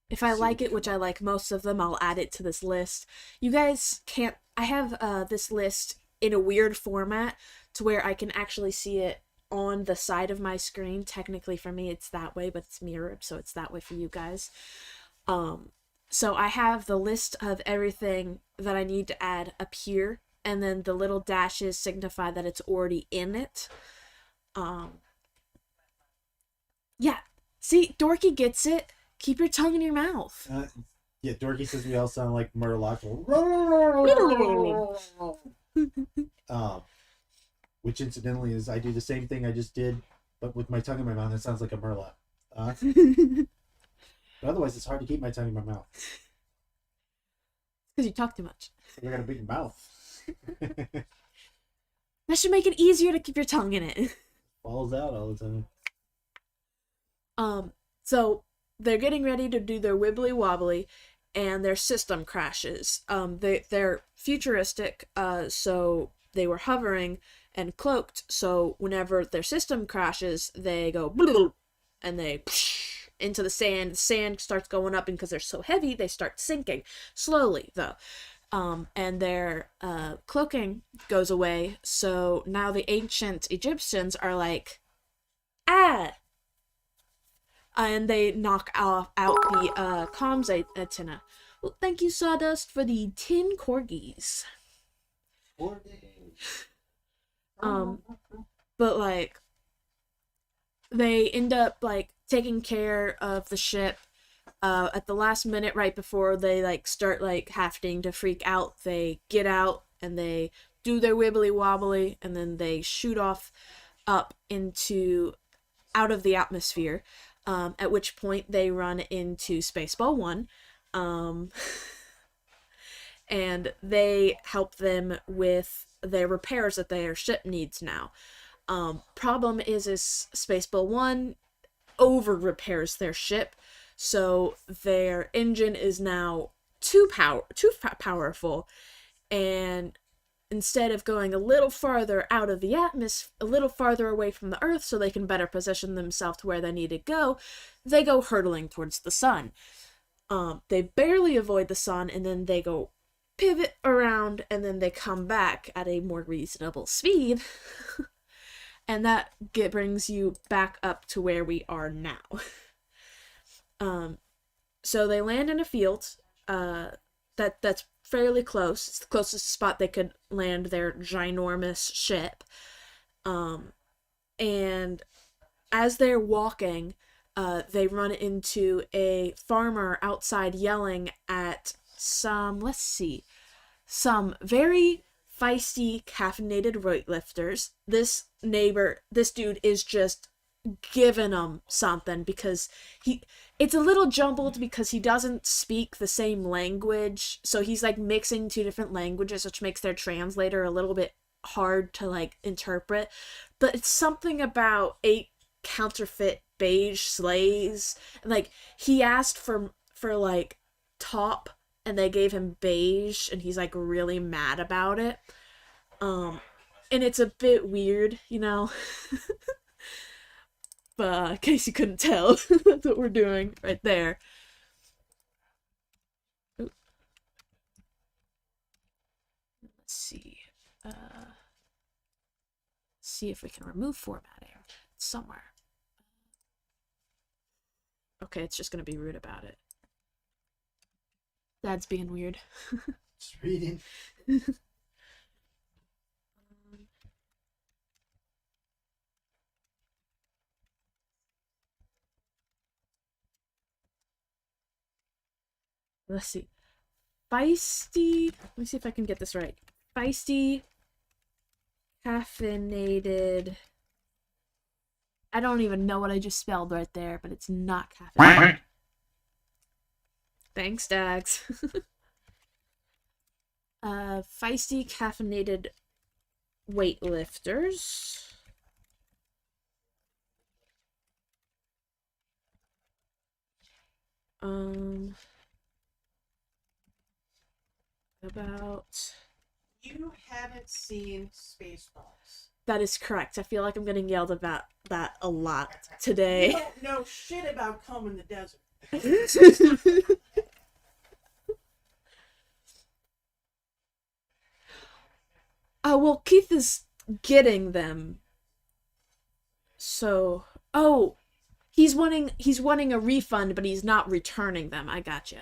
if I like it, which I like most of them, I'll add it to this list. You guys can't. I have this list in a weird format to where I can actually see it on the side of my screen. Technically for me it's that way, but it's mirrored, so it's that way for you guys. So I have the list of everything that I need to add up here, and then the little dashes signify that it's already in it. Yeah, see, Dorky gets it. Keep your tongue in your mouth. Yeah, Dorky says we all sound like Murloc. Which incidentally is, I do the same thing I just did, but with my tongue in my mouth. It sounds like a Murloc. But otherwise, it's hard to keep my tongue in my mouth. Because you talk too much. I got a big mouth. That should make it easier to keep your tongue in it. Falls out all the time. So they're getting ready to do their wibbly wobbly, and their system crashes. They're futuristic, so they were hovering and cloaked, so whenever their system crashes, they go and they into the sand starts going up, and because they're so heavy, they start sinking. Slowly, though. And their cloaking goes away, so now the ancient Egyptians are like, and they knock out the comms antenna. Well, thank you, Sawdust, for the 10 corgis. But like, they end up like taking care of the ship. At the last minute, right before they like start like having to freak out, they get out and they do their wibbly wobbly, and then they shoot off up out of the atmosphere. At which point they run into Spaceball 1, and they help them with their repairs that their ship needs now. Problem is Spaceball 1 over repairs their ship, so their engine is now too powerful, and instead of going a little farther out of the atmosphere, a little farther away from the Earth so they can better position themselves to where they need to go, they go hurtling towards the sun. They barely avoid the sun, and then they go pivot around, and then they come back at a more reasonable speed. And that brings you back up to where we are now. So they land in a field that's fairly close. It's the closest spot they could land their ginormous ship. And as they're walking, they run into a farmer outside yelling at some very feisty caffeinated weightlifters. This dude is just giving them something, because it's a little jumbled because he doesn't speak the same language, so he's like mixing two different languages, which makes their translator a little bit hard to like interpret. But it's something about 8 counterfeit beige sleighs, and like he asked for like top, and they gave him beige, and he's like really mad about it. And it's a bit weird, But in case you couldn't tell, that's what we're doing right there. Ooh. Let's see. See if we can remove formatting somewhere. Okay, it's just gonna be rude about it. Dad's being weird. Just reading. Let's see. Feisty. Let me see if I can get this right. Feisty, caffeinated. I don't even know what I just spelled right there, but it's not caffeinated. Thanks, Dags. Feisty caffeinated weightlifters. About... You haven't seen Spaceballs. That is correct. I feel like I'm getting yelled about that a lot today. You don't know shit about combing the desert. Well, Keith is getting them. So, he's wanting a refund, but he's not returning them. I gotcha.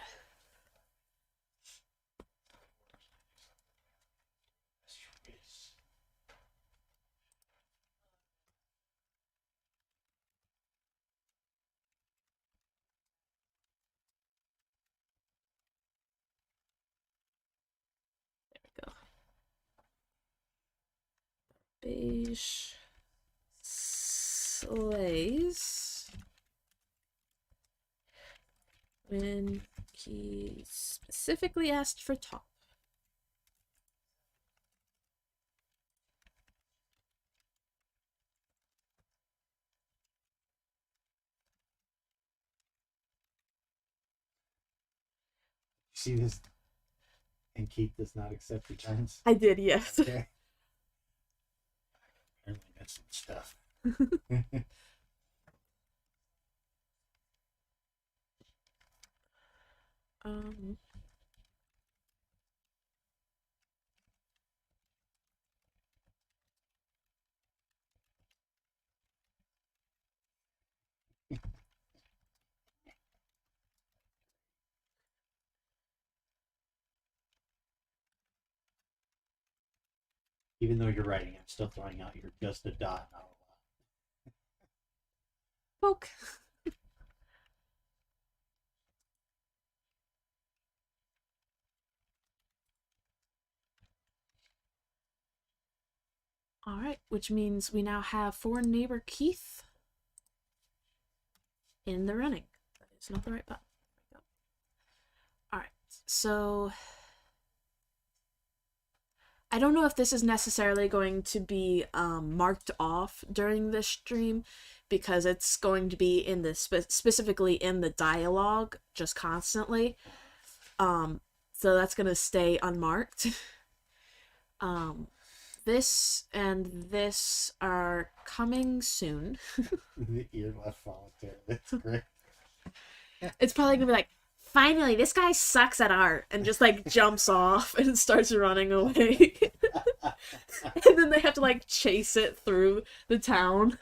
Beige slays when he specifically asked for top. See this? And Keith does not accept returns. I did, yes. Okay. Apparently that's some stuff. Even though you're writing, I'm still throwing out you're just a dot, not a lot. Poke. Alright, which means we now have for neighbor Keith in the running. That is not the right button. Alright, so I don't know if this is necessarily going to be marked off during this stream, because it's going to be in the specifically in the dialogue just constantly. So that's going to stay unmarked. This and this are coming soon. The ear left volunteer. That's great. It's probably gonna be like, finally, this guy sucks at art, and just like jumps off and starts running away. And then they have to like chase it through the town.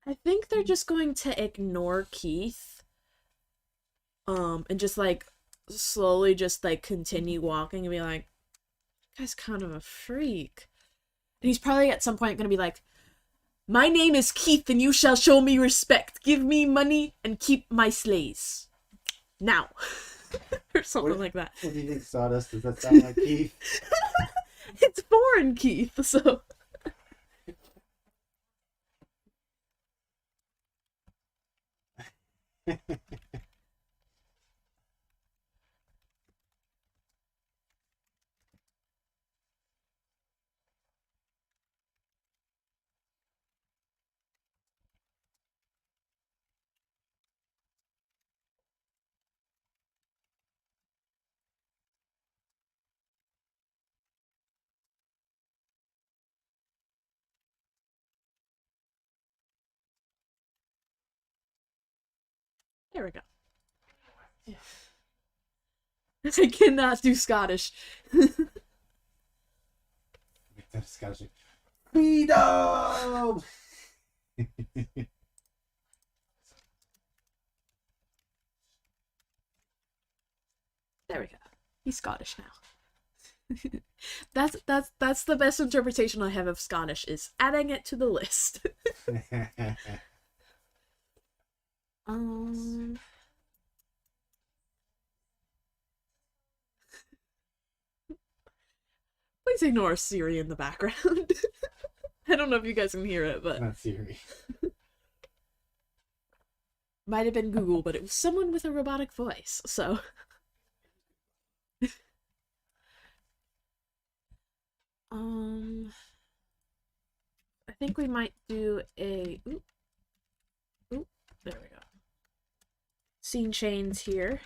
I think they're just going to ignore Keith. And just like slowly just like continue walking and be like, guy's kind of a freak. And he's probably at some point gonna be like, my name is Keith and you shall show me respect. Give me money and keep my slaves. Now. Or something like that. What do you think, Sawdust? Does that sound like Keith? It's foreign Keith, so... There we go. Yeah. I cannot do Scottish. That's Scottish. Freedom! There we go. He's Scottish now. That's the best interpretation I have of Scottish, is adding it to the list. Please ignore Siri in the background. I don't know if you guys can hear it, but Not Siri. Might have been Google, but it was someone with a robotic voice, so. I think we might do a. Oop, oop, there we go. Scene chains here.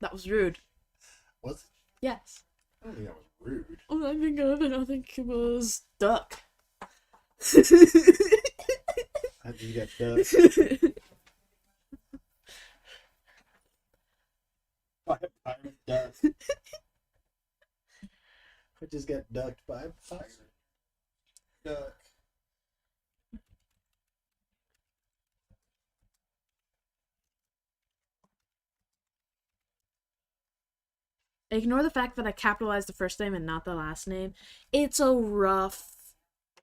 That was rude. Was it? Yes. I don't think that was rude. Oh, I think of it. I think it was duck. I think you got ducked. By a pirate duck. I just got ducked by a pirate duck. Ignore the fact that I capitalized the first name and not the last name. It's a rough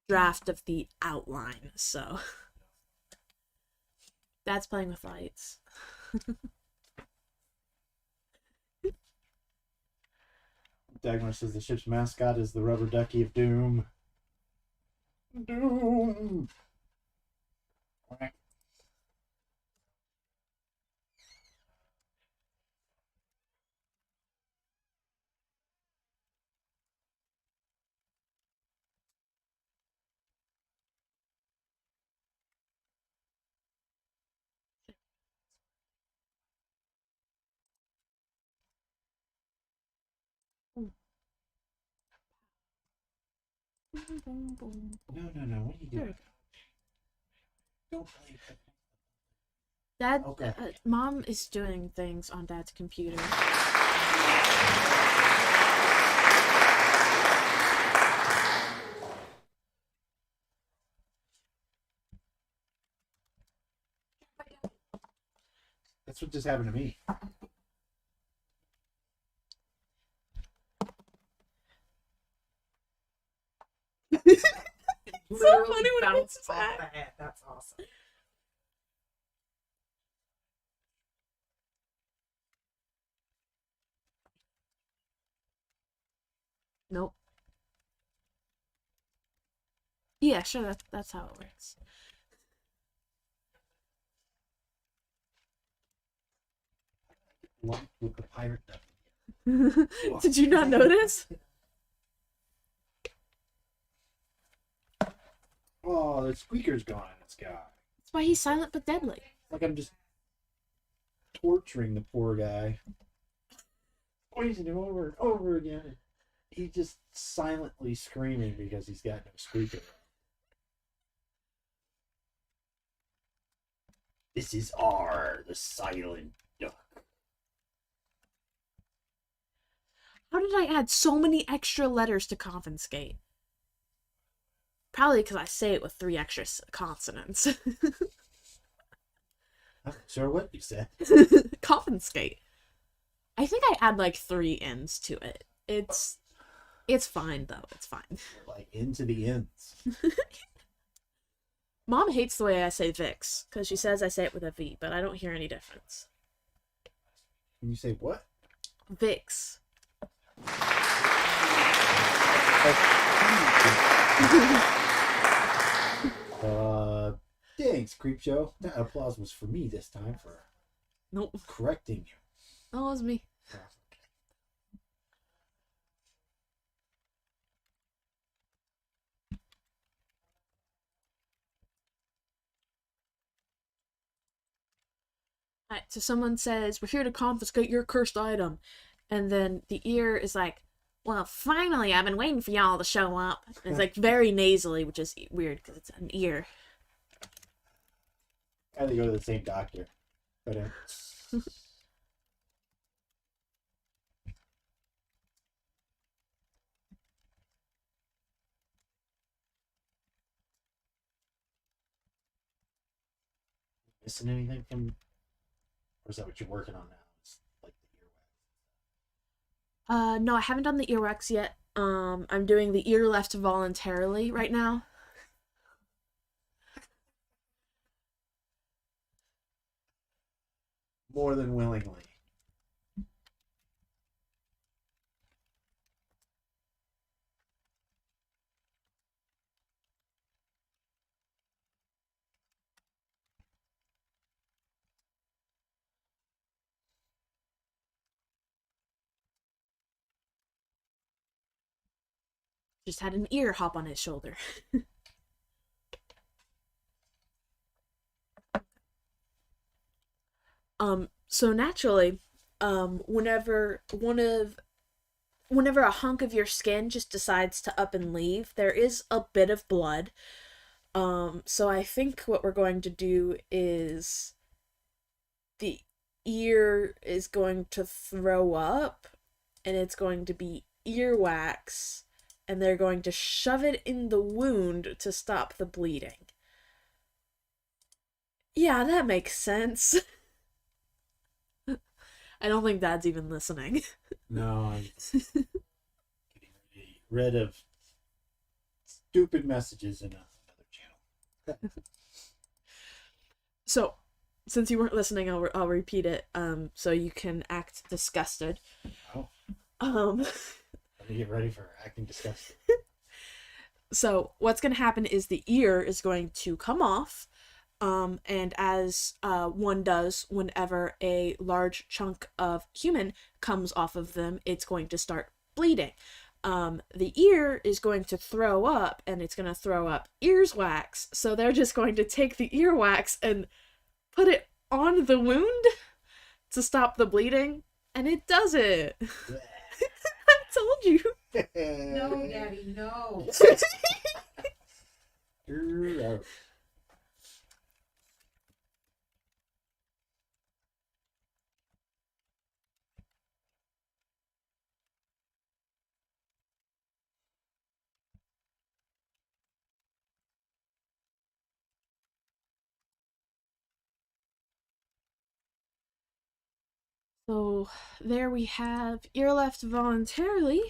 draft of the outline, so. That's playing with lights. Dagmar says the ship's mascot is the rubber ducky of doom. Doom! No, what are you doing? Don't play. Dad, Okay. Mom is doing things on Dad's computer. That's what just happened to me. So funny when it bounced hits off back. the head. That's awesome. Nope. Yeah, sure, that's how it works. Lumped with the pirate duck. Did you not notice? Oh, the squeaker's gone in the sky. That's why he's silent but deadly. Like I'm just torturing the poor guy. Poisoning him over and over again. He's just silently screaming because he's got no squeaker. This is R, the silent duck. How did I add so many extra letters to confiscate? Probably because I say it with 3 extra consonants. I'm not sure what you said. Confiscate. I think I add like 3 N's to it. It's fine though. It's fine. Like into the ends. Mom hates the way I say Vix because she says I say it with a V, but I don't hear any difference. Can you say what? Vix. Thanks, Creep Show. That applause was for me this time for Nope. correcting you. That was me. Alright, so someone says, "We're here to confiscate your cursed item." And then the ear is like, "Well, finally, I've been waiting for y'all to show up." And it's like very nasally, which is weird because it's an ear. I had to go to the same doctor. But missing anything from, or is that what you're working on now? It's like the earwax. No, I haven't done the earwax yet. I'm doing the ear left voluntarily right now. More than willingly. just had an ear hop on his shoulder. So naturally, whenever a hunk of your skin just decides to up and leave, there is a bit of blood. So I think what we're going to do is the ear is going to throw up, and it's going to be earwax, and they're going to shove it in the wound to stop the bleeding. Yeah, that makes sense. I don't think Dad's even listening. No, I'm getting rid of stupid messages in another channel. So, since you weren't listening, I'll repeat it. So you can act disgusted. Oh, Let me get ready for acting disgusted. So what's going to happen is the ear is going to come off. And as one does whenever a large chunk of human comes off of them, it's going to start bleeding. The ear is going to throw up, and it's going to throw up earwax. So they're just going to take the earwax and put it on the wound to stop the bleeding, and it does it. I told you. No, Daddy, no. You're out. So there we have ear left voluntarily,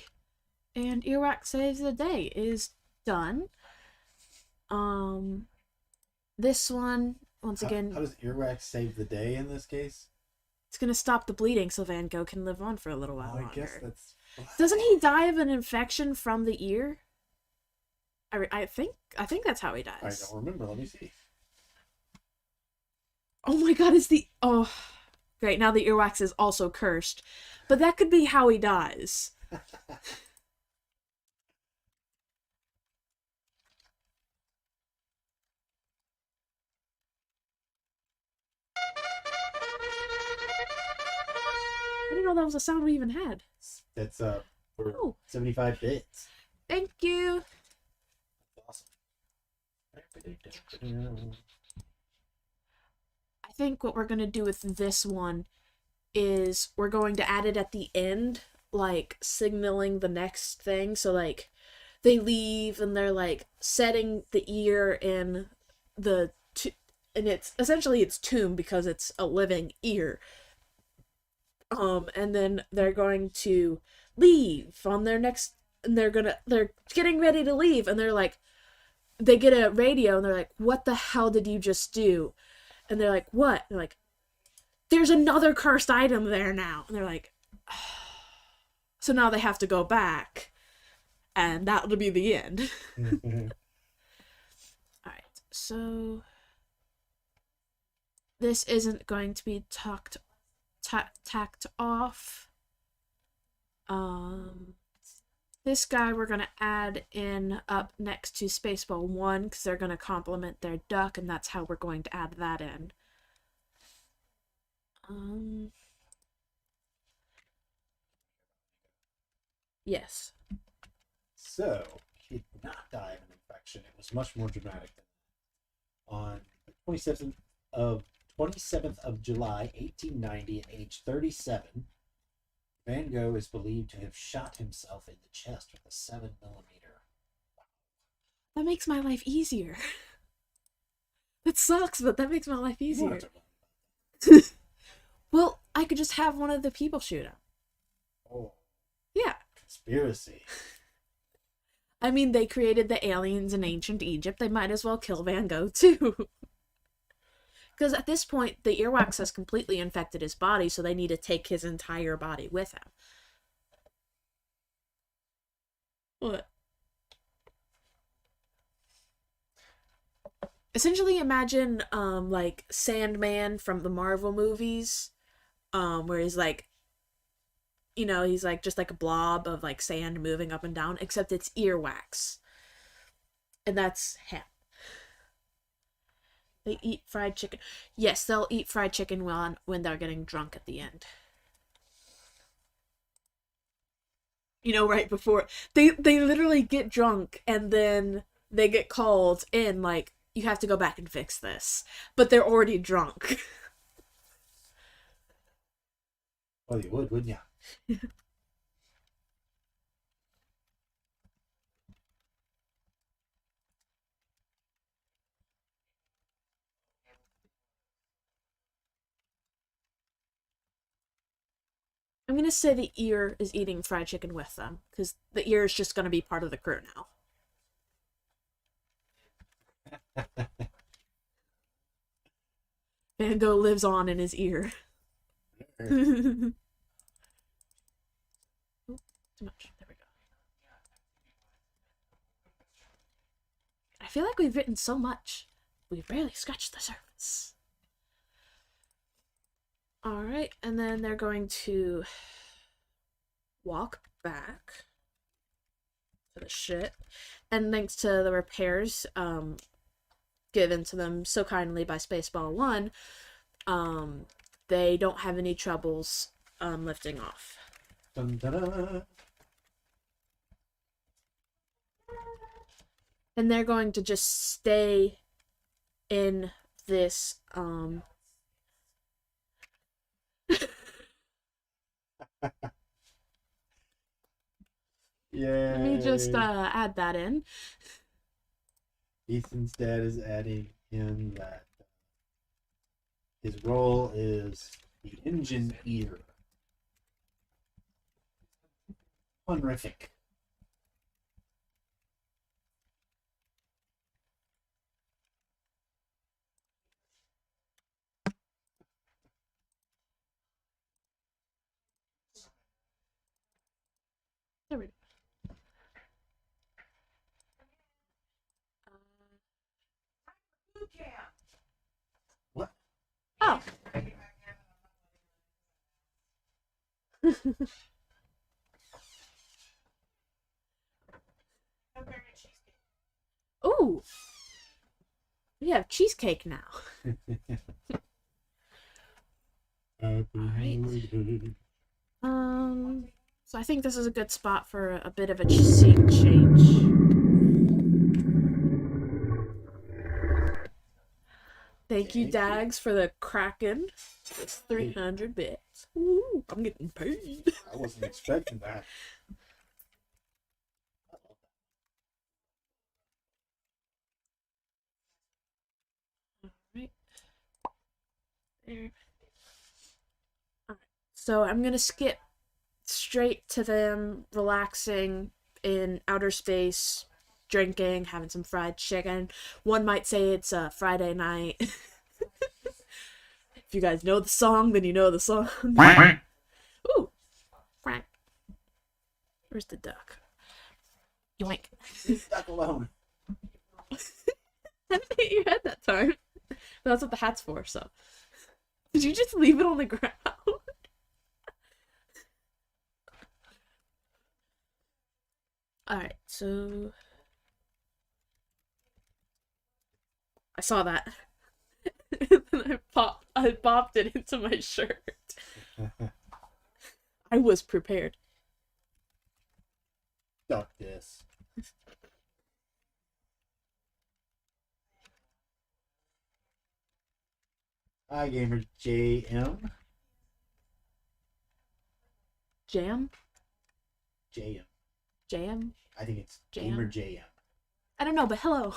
and earwax saves the day is done. This one, once again, How does earwax save the day in this case? it's gonna stop the bleeding so Van Gogh can live on for a little while Well, I longer. guess that's... Doesn't he die of an infection from the ear? I think that's how he I dies. don't remember. Let me see. Oh my god, oh great, now the earwax is also cursed. But that could be how he dies. I didn't know that was a sound we even had. That's for Oh. 75 bits. Thank you. Awesome. I think what we're gonna do with this one is we're going to add it at the end, like signaling the next thing. So like they leave and they're like setting the ear in the and it's essentially its tomb because it's a living ear. And then they're going to leave on their next, and they're getting ready to leave, and they're like, they get a radio and they're like, what the hell did you just do? And they're like, what? And they're like, there's another cursed item there now. And they're like, so now they have to go back, and that'll be the end. Alright, so this isn't going to be tacked off. This guy we're gonna add in up next to Spaceball 1 because they're gonna complement their duck, and that's how we're going to add that in. Yes. So, he did not die of an infection. It was much more dramatic than that. On the 27th of July, 1890, at age 37, Van Gogh is believed to have shot himself in the chest with a 7mm. That makes my life easier. That sucks, but that makes my life easier. Well, I could just have one of the people shoot him. Oh, Yeah. conspiracy. I mean, they created the aliens in ancient Egypt. They might as well kill Van Gogh, too. Because at this point, the earwax has completely infected his body, so they need to take his entire body with him. What? Essentially, imagine, like, Sandman from the Marvel movies, where he's like, you know, he's like just like a blob of like sand moving up and down, except it's earwax. And that's him. They eat fried chicken. Yes, they'll eat fried chicken when they're getting drunk at the end. You know, right before they literally get drunk and then they get called in like, you have to go back and fix this. But they're already drunk. Well, you would, wouldn't you? I'm gonna say the ear is eating fried chicken with them, because the ear is just gonna be part of the crew now. Van Gogh lives on in his ear. Ooh, too much. There we go. I feel like we've written so much. We've barely scratched the surface. Alright, and then they're going to walk back to the ship. And thanks to the repairs given to them so kindly by Spaceball 1, they don't have any troubles lifting off. Dun, dun, dun. And they're going to just stay in this Yeah. let me just add that in. Ethan's dad is adding in that his role is the engine ear. Honorific. There we go. What? Oh. Ooh. We have cheesecake now. Alright. So I think this is a good spot for a bit of a scene change. Thank you, Dags, for the Kraken. 300 bits. Ooh, I'm getting paid. I wasn't expecting that. Right. There. Alright. So I'm gonna skip straight to them relaxing in outer space, drinking, having some fried chicken. One might say it's a Friday night. If you guys know the song, then you know the song. Ooh, quack. Where's the duck? Yoink. Leave the duck alone. I didn't hit your head that time. But that's what the hat's for, so. Did you just leave it on the ground? Alright, so. I saw that. And then I popped it into my shirt. I was prepared. Duck this. Hi, gamer JM. Jam? JM. Jam? I think it's Jam? gamer JM. I don't know, but hello.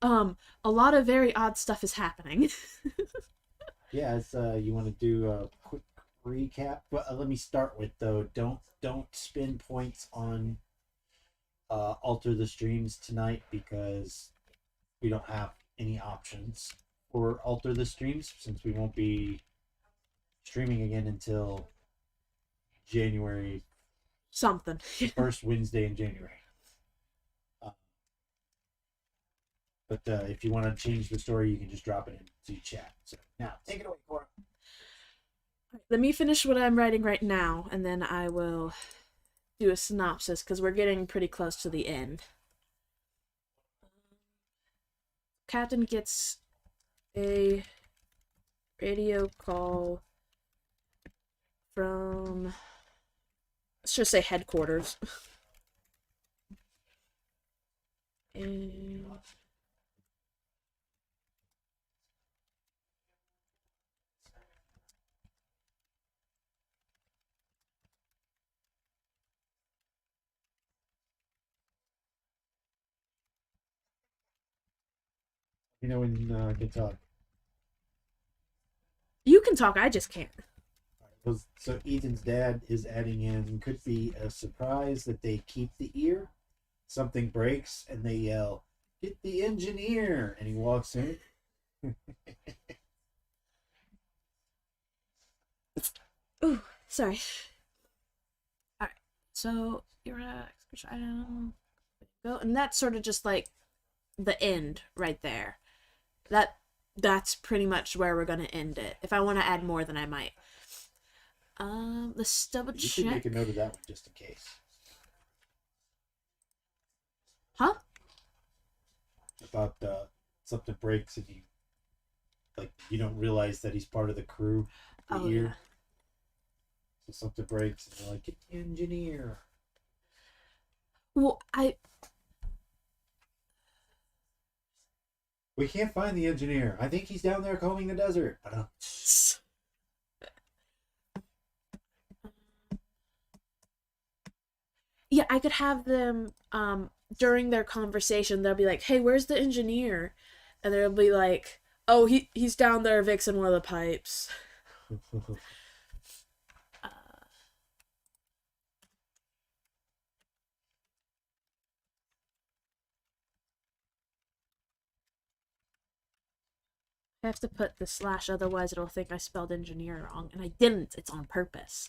A lot of very odd stuff is happening. Yeah, it's, you want to do a quick recap? Well, let me start with though. Don't spend points on alter the streams tonight because we don't have any options for alter the streams since we won't be streaming again until January Something. the first Wednesday in January. But if you want to change the story, you can just drop it into chat. So now, take it away, Kora. Let me finish what I'm writing right now, and then I will do a synopsis, because we're getting pretty close to the end. Captain gets a radio call from, let's just say headquarters. And You know when you can talk. you can talk, I just can't. So Ethan's dad is adding in, could be a surprise that they keep the ear. Something breaks and they yell, "Get the engineer!" And he walks in. Ooh, sorry. Alright, so you're a item. Go, and that's sort of just like the end right there. That's pretty much where we're gonna end it. If I want to add more, then I might. Let's double You should check. make a note of that one just in case. Huh? About something breaks and you don't realize that he's part of the crew. The Oh, ear. yeah. So something breaks and they're like, "Get the engineer." Well, We can't find the engineer. I think he's down there combing the desert. Yeah, I could have them, during their conversation, they'll be like, "Hey, where's the engineer?" And they'll be like, "Oh, he's down there fixing one of the pipes." I have to put the slash, otherwise it'll think I spelled engineer wrong, and I didn't. It's on purpose.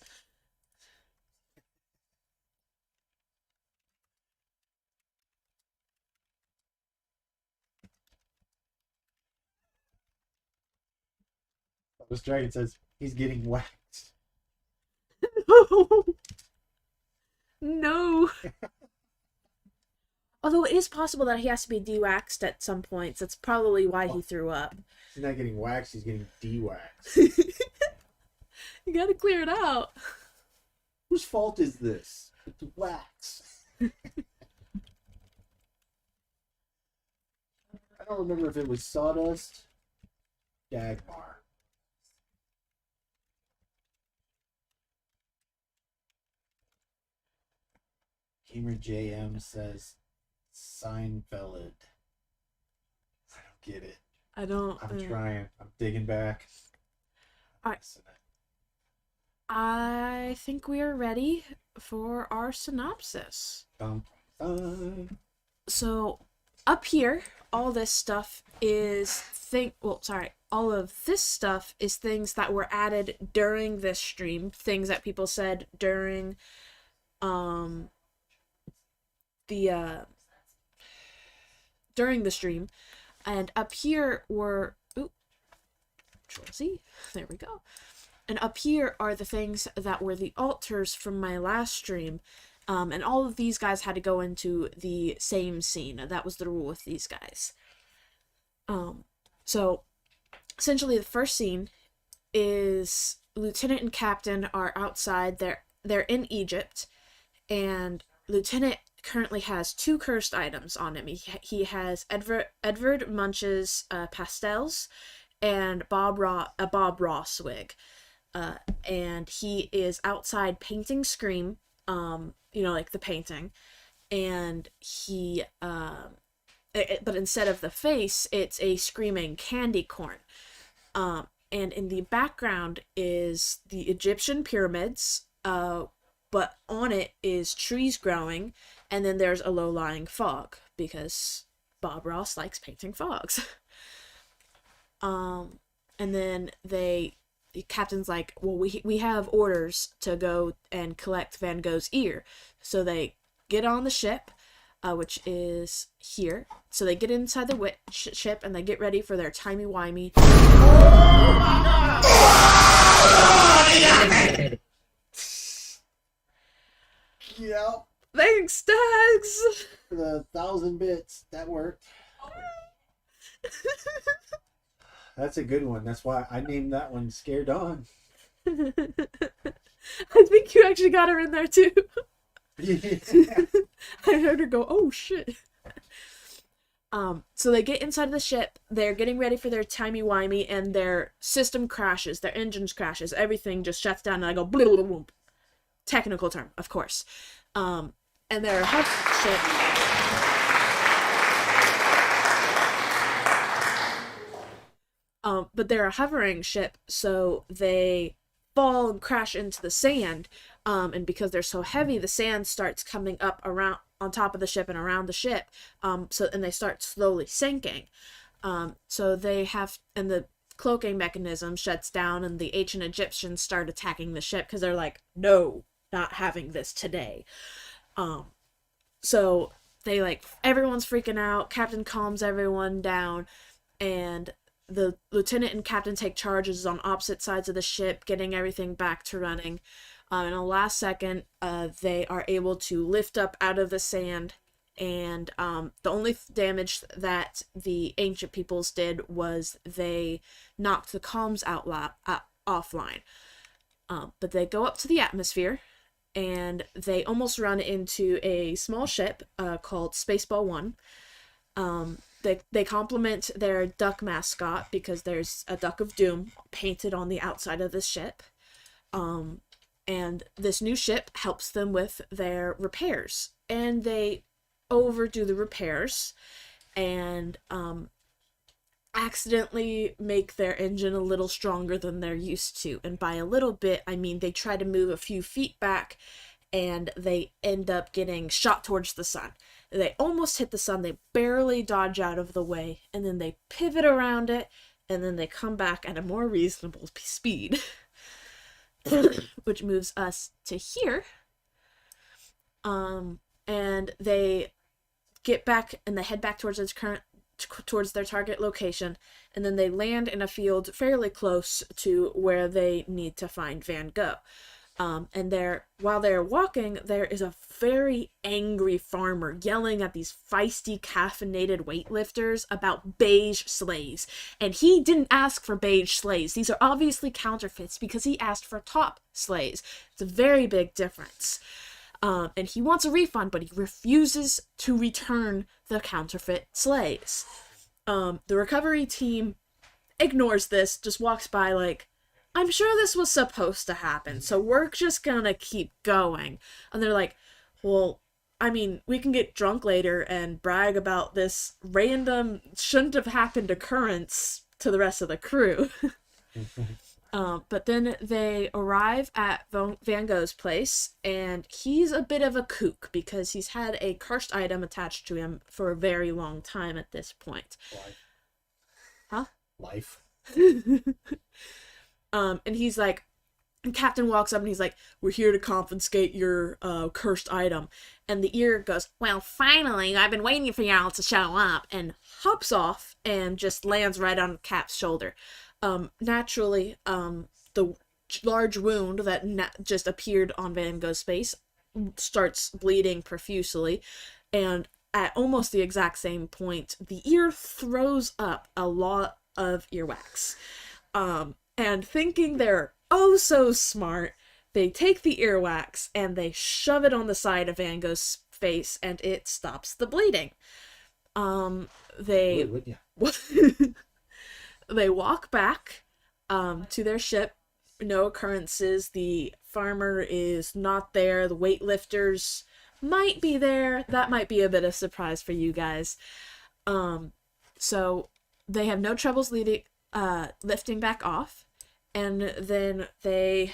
This dragon says he's getting waxed. No. Although it is possible that he has to be de-waxed at some points. That's probably why he threw up. He's not getting waxed, he's getting de-waxed. You gotta clear it out. Whose fault is this? It's wax. I don't remember if it was Sawdust. Dagmar. Gamer JM says Seinfeld. I don't get it. I don't. I'm trying. I'm digging back. Alright. I think we are ready for our synopsis. Dun, dun. So, up here, all this stuff is all of this stuff is things that were added during this stream, things that people said during during the stream. And up here were Control Z. There we go. And up here are the things that were the altars from my last stream. And all of these guys had to go into the same scene. That was the rule with these guys. So, essentially the first scene is Lieutenant and Captain are outside. They're in Egypt. And Lieutenant currently has 2 cursed items on him. He has Edward Munch's pastels and a Bob Ross wig. And he is outside painting Scream, like the painting, and he, but instead of the face, it's a screaming candy corn. And in the background is the Egyptian pyramids, but on it is trees growing, and then there's a low-lying fog, because Bob Ross likes painting fogs. And then the captain's like, well, we have orders to go and collect Van Gogh's ear. So they get on the ship, which is here. So they get inside the ship and they get ready for their timey-wimey. Stags! For the 1,000 bits. That worked. That's a good one. That's why I named that one Scare Dawn. I think you actually got her in there too. I heard her go, oh shit. So they get inside of the ship, they're getting ready for their timey-wimey, and their system crashes, their engines crashes, everything just shuts down, and I go, blah, blah, blah. Technical term, of course. And their ship. But they're a hovering ship, so they fall and crash into the sand, and because they're so heavy, the sand starts coming up around on top of the ship and around the ship, and they start slowly sinking. So they have, and the cloaking mechanism shuts down, and the ancient Egyptians start attacking the ship because they're like, no, not having this today. So they everyone's freaking out. Captain calms everyone down, and the lieutenant and captain take charges on opposite sides of the ship, getting everything back to running. In the last second, they are able to lift up out of the sand, and the only damage that the ancient peoples did was they knocked the comms offline. But they go up to the atmosphere, and they almost run into a small ship called Spaceball 1. They compliment their duck mascot because there's a Duck of Doom painted on the outside of the ship. And this new ship helps them with their repairs. And they overdo the repairs and accidentally make their engine a little stronger than they're used to. And by a little bit, I mean they try to move a few feet back and they end up getting shot towards the sun. They almost hit the sun, they barely dodge out of the way, and then they pivot around it, and then they come back at a more reasonable speed. Which moves us to here. And they get back and they head back towards their target location, and then they land in a field fairly close to where they need to find Van Gogh. And while they're walking, there is a very angry farmer yelling at these feisty, caffeinated weightlifters about beige sleighs. And he didn't ask for beige sleighs. These are obviously counterfeits because he asked for top sleighs. It's a very big difference. And he wants a refund, but he refuses to return the counterfeit sleighs. The recovery team ignores this, just walks by like, I'm sure this was supposed to happen, so we're just gonna keep going. And they're like, well, I mean, we can get drunk later and brag about this random, shouldn't have happened occurrence to the rest of the crew. But then they arrive at Van Gogh's place, and he's a bit of a kook because he's had a cursed item attached to him for a very long time at this point. Life. Huh? Life. And he's like, and Captain walks up and he's like, we're here to confiscate your cursed item. And the ear goes, well, finally, I've been waiting for y'all to show up, and hops off and just lands right on Cap's shoulder. Naturally, the large wound that just appeared on Van Gogh's face starts bleeding profusely, and at almost the exact same point, the ear throws up a lot of earwax. And thinking they're oh so smart, they take the earwax and they shove it on the side of Van Gogh's face, and it stops the bleeding. They they walk back to their ship. No occurrences. The farmer is not there. The weightlifters might be there. That might be a bit of surprise for you guys. So they have no troubles lifting back off. And then they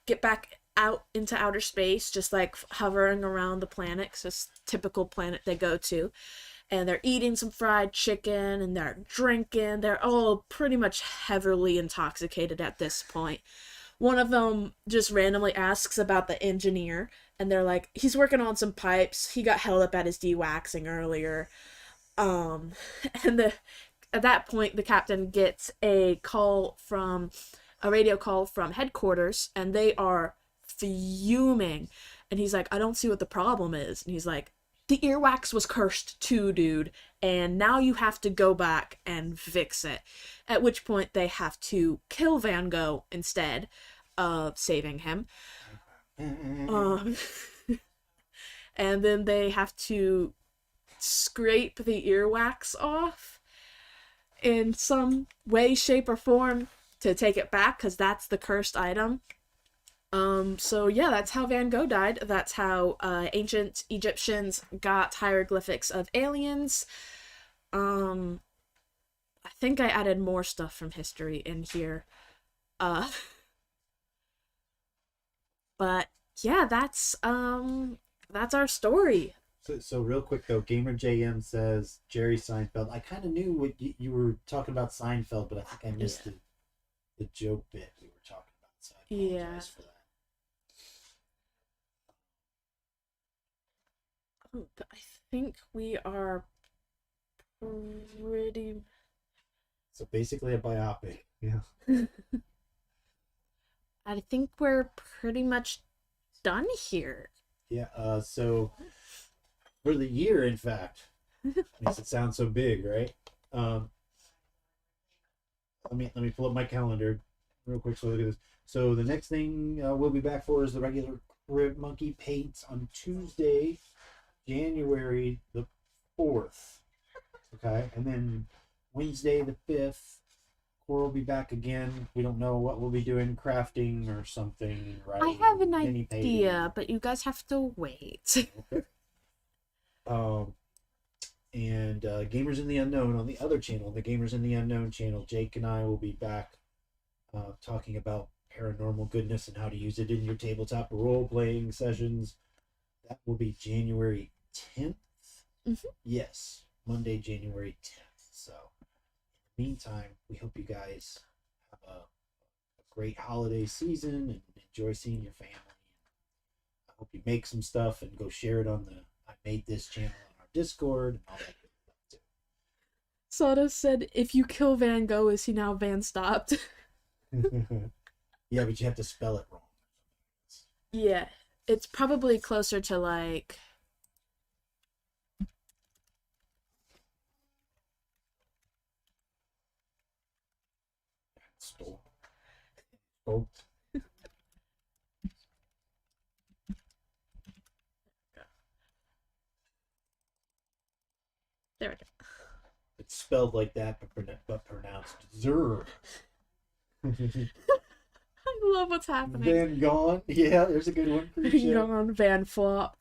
get back out into outer space, just like hovering around the planet. So it's a typical planet they go to. And they're eating some fried chicken, and they're drinking. They're all pretty much heavily intoxicated at this point. One of them just randomly asks about the engineer, and they're like, he's working on some pipes. He got held up at his de-waxing earlier. At that point, the captain gets a radio call from headquarters, and they are fuming. And he's like, I don't see what the problem is. And he's like, the earwax was cursed too, dude, and now you have to go back and fix it. At which point they have to kill Van Gogh instead of saving him. And then they have to scrape the earwax off in some way, shape, or form to take it back, because that's the cursed item. So yeah, that's how Van Gogh died. That's how ancient Egyptians got hieroglyphics of aliens. I think I added more stuff from history in here. But yeah, that's our story. So real quick though, Gamer JM says Jerry Seinfeld. I kind of knew what you were talking about Seinfeld, but I think I missed the joke bit we were talking about. So I apologize for that. I think we are pretty... So basically a biopic. Yeah. I think we're pretty much done here. Yeah, so for the year, in fact, makes it sound so big, right? Let me pull up my calendar real quick so look at this. So the next thing we'll be back for is the regular Crypt Monkey Paints on Tuesday, January the 4th. Okay, and then Wednesday the 5th, Kora will be back again. We don't know what we'll be doing, crafting or something. Right? I have an idea, but you guys have to wait. Okay. And Gamers in the Unknown on the other channel, the Gamers in the Unknown channel, Jake and I will be back talking about paranormal goodness and how to use it in your tabletop role-playing sessions. That will be January 10th. Mm-hmm. Yes, Monday, January 10th. So, in the meantime, we hope you guys have a great holiday season and enjoy seeing your family. I hope you make some stuff and go share it on the I Made This channel on our Discord and all that good stuff too. Sada said, if you kill Van Gogh, is he now Van Stopped? Yeah, but you have to spell it wrong. Yeah, it's probably closer to like... Stole. There we go. It's spelled like that, but pronounced Zer. I love what's happening. Van Gone. Yeah, there's a good one. Van Gone, Van Flop.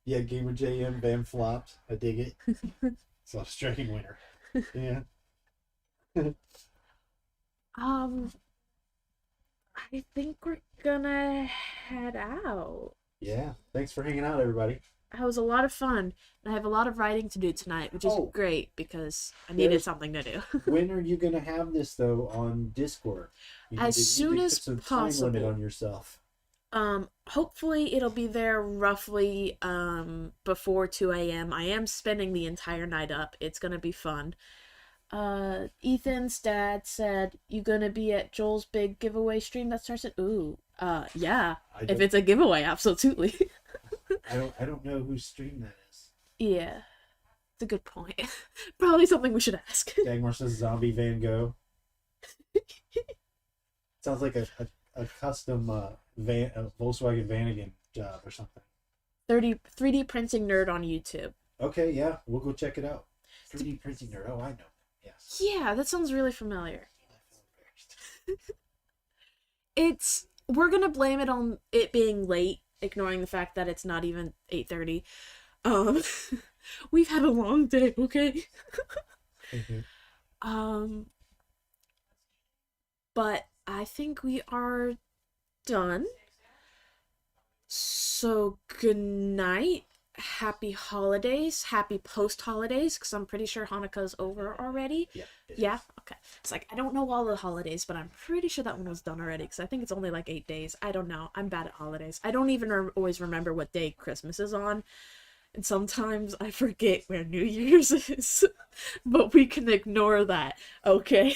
Yeah, Gamer JM, Van Flopped. I dig it. It's a striking winner. Yeah. I think we're gonna head out. Yeah. Thanks for hanging out, everybody. It was a lot of fun, and I have a lot of writing to do tonight, which is great because I needed something to do. When are you gonna have this though on Discord? As soon as put some possible. time limit on yourself. Hopefully it'll be there roughly before 2 a.m. I am spending the entire night up. It's gonna be fun. Ethan's dad said, you gonna be at Joel's big giveaway stream that starts at yeah. If it's a giveaway, absolutely. I don't know whose stream that is. Yeah. It's a good point. Probably something we should ask. Dagmar says Zombie Van Gogh. Sounds like a custom Volkswagen Vanagon job or something. 3D printing nerd on YouTube. Okay, yeah, we'll go check it out. 3D printing nerd. Oh, I know. Yes. Yeah, that sounds really familiar. We're gonna blame it on it being late, ignoring the fact that it's not even 8:30. We've had a long day, okay? But I think we are done. So good night. Happy holidays. Happy post-holidays, because I'm pretty sure Hanukkah's over already. Yeah? Okay. It's like, I don't know all the holidays, but I'm pretty sure that one was done already, because I think it's only like 8 days. I don't know. I'm bad at holidays. I don't even always remember what day Christmas is on. And sometimes I forget where New Year's is. But we can ignore that. Okay?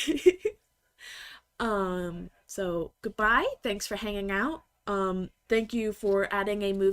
So, goodbye. Thanks for hanging out. Thank you for adding a movie